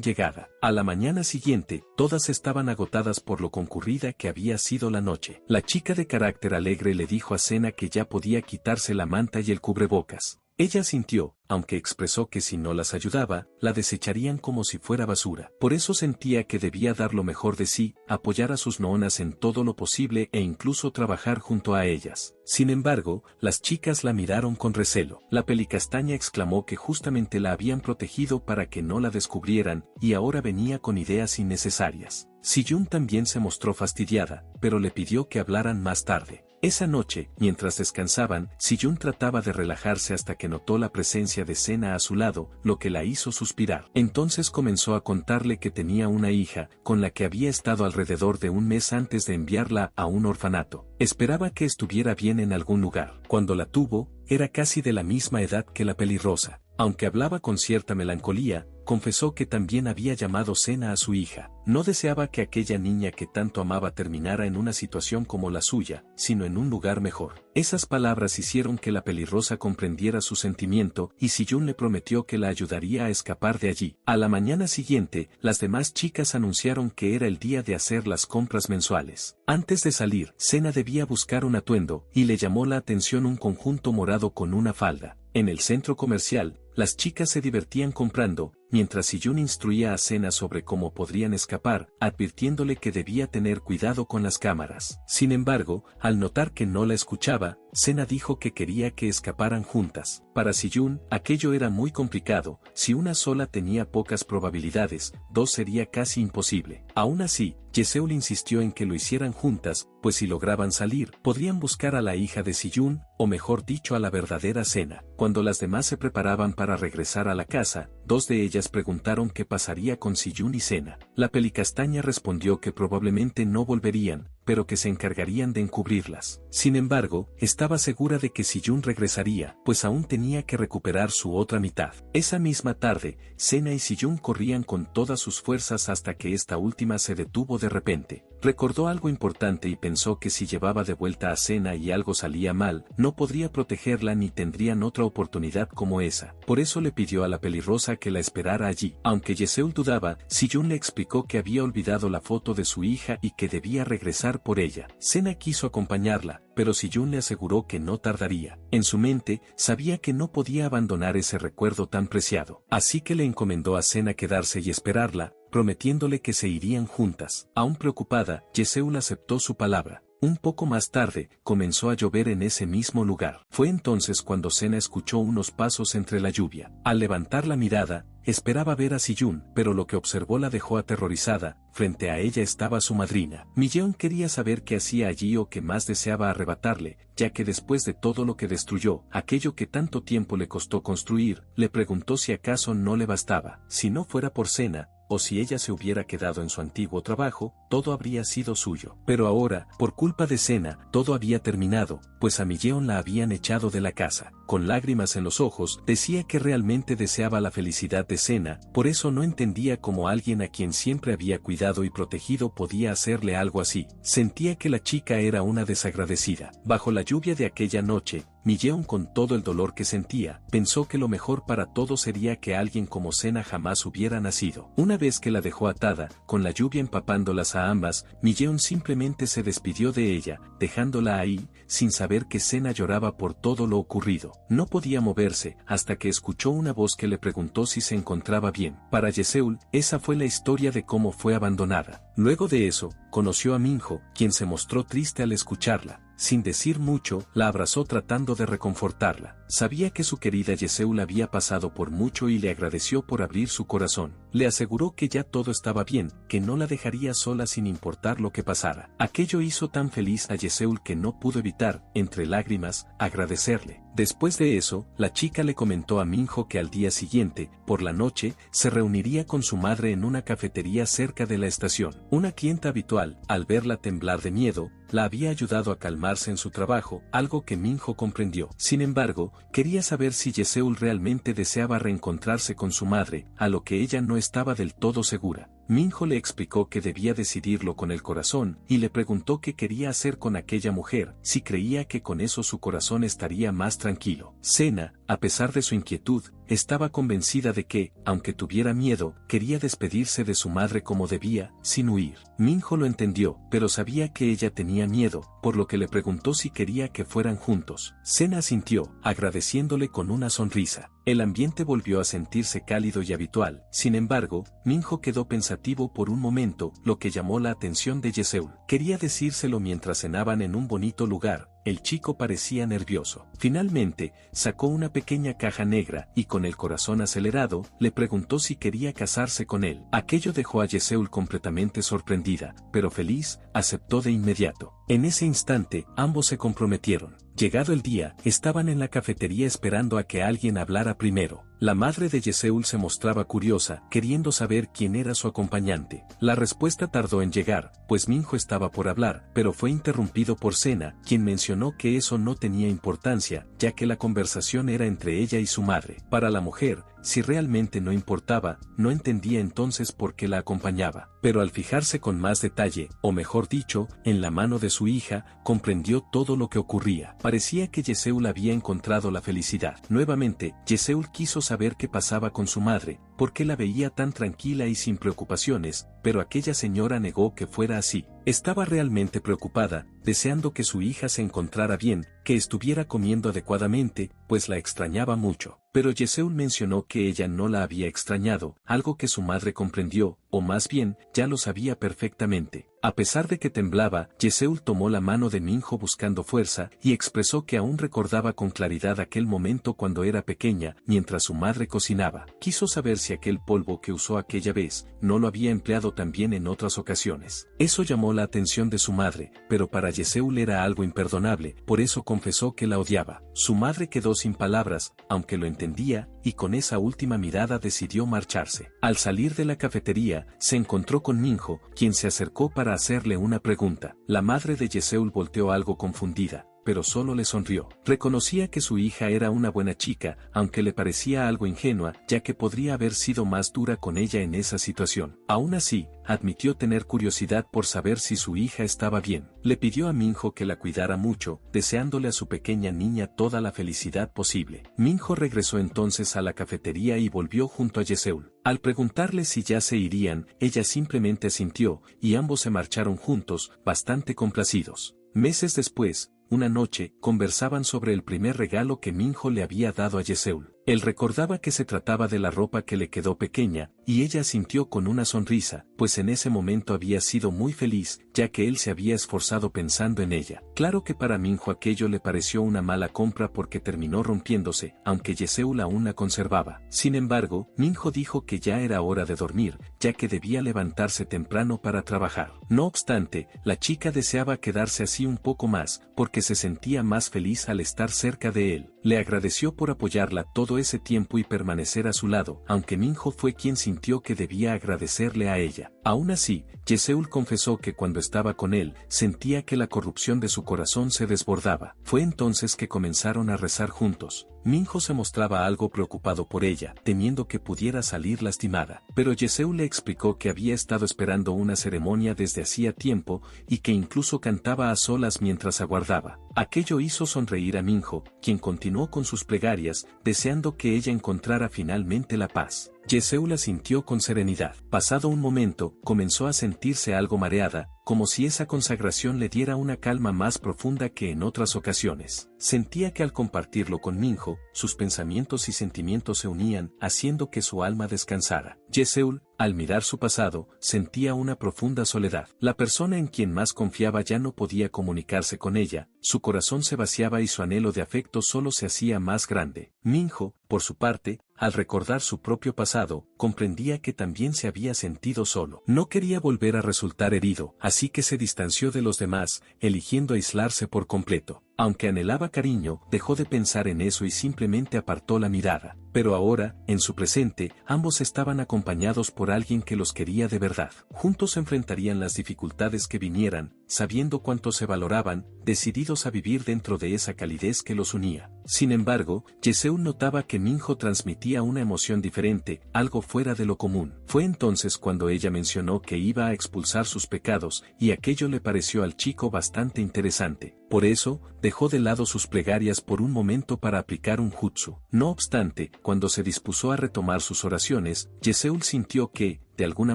llegada. A la mañana siguiente, todas estaban agotadas por lo concurrida que había sido la noche. La chica de carácter alegre le dijo a Sena que ya podía quitarse la manta y el cubrebocas. Ella sintió, aunque expresó que si no las ayudaba, la desecharían como si fuera basura. Por eso sentía que debía dar lo mejor de sí, apoyar a sus nonas en todo lo posible e incluso trabajar junto a ellas. Sin embargo, las chicas la miraron con recelo. La pelicastaña exclamó que justamente la habían protegido para que no la descubrieran, y ahora venía con ideas innecesarias. Siyun también se mostró fastidiada, pero le pidió que hablaran más tarde. Esa noche, mientras descansaban, Siyun trataba de relajarse hasta que notó la presencia de Sena a su lado, lo que la hizo suspirar. Entonces comenzó a contarle que tenía una hija, con la que había estado alrededor de un mes antes de enviarla a un orfanato. Esperaba que estuviera bien en algún lugar. Cuando la tuvo, era casi de la misma edad que la pelirrosa. Aunque hablaba con cierta melancolía, confesó que también había llamado Sena a su hija. No deseaba que aquella niña que tanto amaba terminara en una situación como la suya, sino en un lugar mejor. Esas palabras hicieron que la pelirrosa comprendiera su sentimiento y Siyun le prometió que la ayudaría a escapar de allí. A la mañana siguiente, las demás chicas anunciaron que era el día de hacer las compras mensuales. Antes de salir, Sena debía buscar un atuendo, y le llamó la atención un conjunto morado con una falda. En el centro comercial, las chicas se divertían comprando, mientras Siyun instruía a Sena sobre cómo podrían escapar, advirtiéndole que debía tener cuidado con las cámaras. Sin embargo, al notar que no la escuchaba, Sena dijo que quería que escaparan juntas. Para Siyun, aquello era muy complicado. Si una sola tenía pocas probabilidades, dos sería casi imposible. Aún así, Yeseul insistió en que lo hicieran juntas, pues si lograban salir, podrían buscar a la hija de Siyun, o mejor dicho a la verdadera Sena. Cuando las demás se preparaban para regresar a la casa, dos de ellas preguntaron qué pasaría con Siyun y Sena. La pelicastaña respondió que probablemente no volverían, pero que se encargarían de encubrirlas. Sin embargo, estaba segura de que Siyun regresaría, pues aún tenía que recuperar su otra mitad. Esa misma tarde, Sena y Siyun corrían con todas sus fuerzas hasta que esta última se detuvo de repente. Recordó algo importante y pensó que si llevaba de vuelta a Sena y algo salía mal, no podría protegerla ni tendrían otra oportunidad como esa. Por eso le pidió a la pelirrosa que la esperara allí. Aunque Yeseul dudaba, Siyun le explicó que había olvidado la foto de su hija y que debía regresar por ella. Sena quiso acompañarla, pero Siyun le aseguró que no tardaría. En su mente, sabía que no podía abandonar ese recuerdo tan preciado. Así que le encomendó a Sena quedarse y esperarla, prometiéndole que se irían juntas. Aún preocupada, Yeseul aceptó su palabra. Un poco más tarde, comenzó a llover en ese mismo lugar. Fue entonces cuando Sena escuchó unos pasos entre la lluvia. Al levantar la mirada, esperaba ver a Siyun, pero lo que observó la dejó aterrorizada. Frente a ella estaba su madrina. Miyeon quería saber qué hacía allí o qué más deseaba arrebatarle, ya que después de todo lo que destruyó, aquello que tanto tiempo le costó construir, le preguntó si acaso no le bastaba. Si no fuera por Sena, o si ella se hubiera quedado en su antiguo trabajo, todo habría sido suyo. Pero ahora, por culpa de Sena, todo había terminado, pues a Miyeon la habían echado de la casa. Con lágrimas en los ojos, decía que realmente deseaba la felicidad de Sena, por eso no entendía cómo alguien a quien siempre había cuidado y protegido podía hacerle algo así. Sentía que la chica era una desagradecida. Bajo la lluvia de aquella noche, Miyeon, con todo el dolor que sentía, pensó que lo mejor para todos sería que alguien como Sena jamás hubiera nacido. Una vez que la dejó atada, con la lluvia empapándolas a ambas, Miyeon simplemente se despidió de ella, dejándola ahí, sin saber que Sena lloraba por todo lo ocurrido. No podía moverse, hasta que escuchó una voz que le preguntó si se encontraba bien. Para Yeseul, esa fue la historia de cómo fue abandonada. Luego de eso, conoció a Minho, quien se mostró triste al escucharla. Sin decir mucho, la abrazó tratando de reconfortarla. Sabía que su querida Yeseul había pasado por mucho y le agradeció por abrir su corazón. Le aseguró que ya todo estaba bien, que no la dejaría sola sin importar lo que pasara. Aquello hizo tan feliz a Yeseul que no pudo evitar, entre lágrimas, agradecerle. Después de eso, la chica le comentó a Minho que al día siguiente, por la noche, se reuniría con su madre en una cafetería cerca de la estación. Una clienta habitual, al verla temblar de miedo, la había ayudado a calmarse en su trabajo, algo que Minho comprendió. Sin embargo, quería saber si Yeseul realmente deseaba reencontrarse con su madre, a lo que ella no estaba del todo segura. Minho le explicó que debía decidirlo con el corazón, y le preguntó qué quería hacer con aquella mujer, si creía que con eso su corazón estaría más tranquilo. Sena, a pesar de su inquietud, estaba convencida de que, aunque tuviera miedo, quería despedirse de su madre como debía, sin huir. Minho lo entendió, pero sabía que ella tenía miedo, por lo que le preguntó si quería que fueran juntos. Sena asintió, agradeciéndole con una sonrisa. El ambiente volvió a sentirse cálido y habitual. Sin embargo, Minho quedó pensativo por un momento, lo que llamó la atención de Yeseul. Quería decírselo mientras cenaban en un bonito lugar. El chico parecía nervioso. Finalmente, sacó una pequeña caja negra y con el corazón acelerado, le preguntó si quería casarse con él. Aquello dejó a Yeseul completamente sorprendida, pero feliz, aceptó de inmediato. En ese instante, ambos se comprometieron. Llegado el día, estaban en la cafetería esperando a que alguien hablara primero. La madre de Yeseul se mostraba curiosa, queriendo saber quién era su acompañante. La respuesta tardó en llegar, pues Minho estaba por hablar, pero fue interrumpido por Sena, quien mencionó que eso no tenía importancia, ya que la conversación era entre ella y su madre. Para la mujer, si realmente no importaba, no entendía entonces por qué la acompañaba. Pero al fijarse con más detalle, o mejor dicho, en la mano de su hija, comprendió todo lo que ocurría. Parecía que Yeseul había encontrado la felicidad. Nuevamente, Yeseul quiso saber qué pasaba con su madre, por qué la veía tan tranquila y sin preocupaciones, pero aquella señora negó que fuera así. Estaba realmente preocupada, deseando que su hija se encontrara bien, que estuviera comiendo adecuadamente, pues la extrañaba mucho. Pero Yeseul mencionó que ella no la había extrañado, algo que su madre comprendió, o más bien, ya lo sabía perfectamente. A pesar de que temblaba, Yeseul tomó la mano de Minho buscando fuerza y expresó que aún recordaba con claridad aquel momento cuando era pequeña, mientras su madre cocinaba. Quiso saber si aquel polvo que usó aquella vez no lo había empleado también en otras ocasiones. Eso llamó la atención de su madre, pero para Yeseul era algo imperdonable, por eso confesó que la odiaba. Su madre quedó sin palabras, aunque lo entendía, y con esa última mirada decidió marcharse. Al salir de la cafetería, se encontró con Minho, quien se acercó para hacerle una pregunta. La madre de Yeseul volteó algo confundida, pero solo le sonrió. Reconocía que su hija era una buena chica, aunque le parecía algo ingenua, ya que podría haber sido más dura con ella en esa situación. Aún así, admitió tener curiosidad por saber si su hija estaba bien. Le pidió a Minho que la cuidara mucho, deseándole a su pequeña niña toda la felicidad posible. Minho regresó entonces a la cafetería y volvió junto a Yeseul. Al preguntarle si ya se irían, ella simplemente asintió, y ambos se marcharon juntos, bastante complacidos. Meses después, una noche, conversaban sobre el primer regalo que Minho le había dado a Yeseul. Él recordaba que se trataba de la ropa que le quedó pequeña, y ella asintió con una sonrisa, pues en ese momento había sido muy feliz, ya que él se había esforzado pensando en ella. Claro que para Minho aquello le pareció una mala compra porque terminó rompiéndose, aunque Yeseul aún la conservaba. Sin embargo, Minho dijo que ya era hora de dormir, ya que debía levantarse temprano para trabajar. No obstante, la chica deseaba quedarse así un poco más, porque se sentía más feliz al estar cerca de él. Le agradeció por apoyarla todo ese tiempo y permanecer a su lado, aunque Minho fue quien sintió que debía agradecerle a ella. Aún así, Yeseul confesó que cuando estaba con él, sentía que la corrupción de su corazón se desbordaba. Fue entonces que comenzaron a rezar juntos. Minho se mostraba algo preocupado por ella, temiendo que pudiera salir lastimada, pero Yeseul le explicó que había estado esperando una ceremonia desde hacía tiempo y que incluso cantaba a solas mientras aguardaba. Aquello hizo sonreír a Minho, quien continuó con sus plegarias, deseando que ella encontrara finalmente la paz. Yeseul asintió con serenidad. Pasado un momento, comenzó a sentirse algo mareada, como si esa consagración le diera una calma más profunda que en otras ocasiones. Sentía que al compartirlo con Minho, sus pensamientos y sentimientos se unían, haciendo que su alma descansara. Yeseul, al mirar su pasado, sentía una profunda soledad. La persona en quien más confiaba ya no podía comunicarse con ella, su corazón se vaciaba y su anhelo de afecto solo se hacía más grande. Minho, por su parte, al recordar su propio pasado, comprendía que también se había sentido solo. No quería volver a resultar herido, así que se distanció de los demás, eligiendo aislarse por completo. Aunque anhelaba cariño, dejó de pensar en eso y simplemente apartó la mirada. Pero ahora, en su presente, ambos estaban acompañados por alguien que los quería de verdad. Juntos enfrentarían las dificultades que vinieran, sabiendo cuánto se valoraban, decididos a vivir dentro de esa calidez que los unía. Sin embargo, Yeseul notaba que Minho transmitía una emoción diferente, algo fuera de lo común. Fue entonces cuando ella mencionó que iba a expulsar sus pecados, y aquello le pareció al chico bastante interesante. Por eso, dejó de lado sus plegarias por un momento para aplicar un jutsu. No obstante, cuando se dispuso a retomar sus oraciones, Yeseul sintió que, de alguna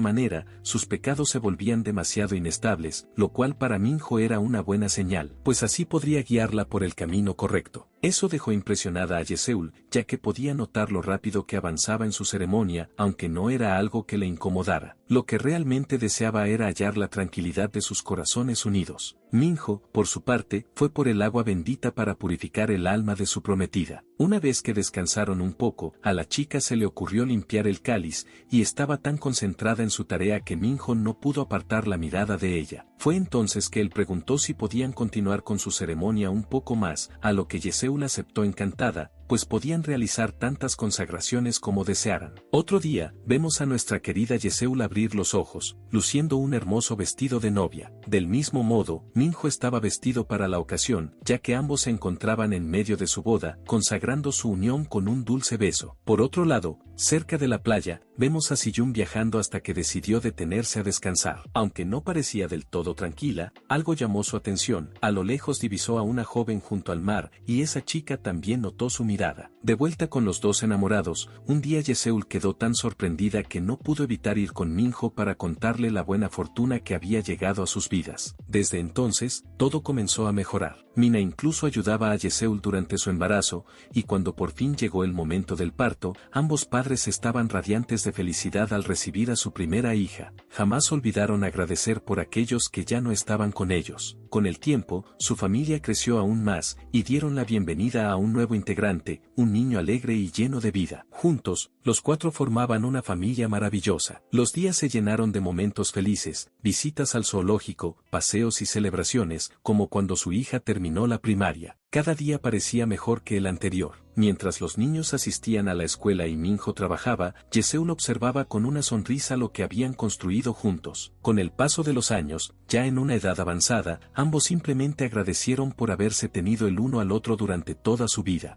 manera, sus pecados se volvían demasiado inestables, lo cual para Minho era una buena señal, pues así podría guiarla por el camino correcto. Eso dejó impresionada a Yeseul, ya que podía notar lo rápido que avanzaba en su ceremonia, aunque no era algo que le incomodara. Lo que realmente deseaba era hallar la tranquilidad de sus corazones unidos. Minho, por su parte, fue por el agua bendita para purificar el alma de su prometida. Una vez que descansaron un poco, a la chica se le ocurrió limpiar el cáliz, y estaba tan concentrada en su tarea que Minho no pudo apartar la mirada de ella. Fue entonces que él preguntó si podían continuar con su ceremonia un poco más, a lo que Yeseul aceptó encantada, pues podían realizar tantas consagraciones como desearan. Otro día, vemos a nuestra querida Yeseul abrir los ojos, luciendo un hermoso vestido de novia. Del mismo modo, Minho estaba vestido para la ocasión, ya que ambos se encontraban en medio de su boda, consagrando su unión con un dulce beso. Por otro lado, cerca de la playa, vemos a Siyun viajando hasta que decidió detenerse a descansar. Aunque no parecía del todo tranquila, algo llamó su atención. A lo lejos divisó a una joven junto al mar, y esa chica también notó su mirada. De vuelta con los dos enamorados, un día Yeseul quedó tan sorprendida que no pudo evitar ir con Minho para contarle la buena fortuna que había llegado a sus vidas. Desde entonces, todo comenzó a mejorar. Mina incluso ayudaba a Yeseul durante su embarazo, y cuando por fin llegó el momento del parto, ambos padres estaban radiantes de felicidad al recibir a su primera hija. Jamás olvidaron agradecer por aquellos que ya no estaban con ellos. Con el tiempo, su familia creció aún más, y dieron la bienvenida a un nuevo integrante, un niño alegre y lleno de vida. Juntos, los cuatro formaban una familia maravillosa. Los días se llenaron de momentos felices, visitas al zoológico, paseos y celebraciones, como cuando su hija terminó la primaria. Cada día parecía mejor que el anterior. Mientras los niños asistían a la escuela y Minho trabajaba, Yeseul observaba con una sonrisa lo que habían construido juntos. Con el paso de los años, ya en una edad avanzada, ambos simplemente agradecieron por haberse tenido el uno al otro durante toda su vida.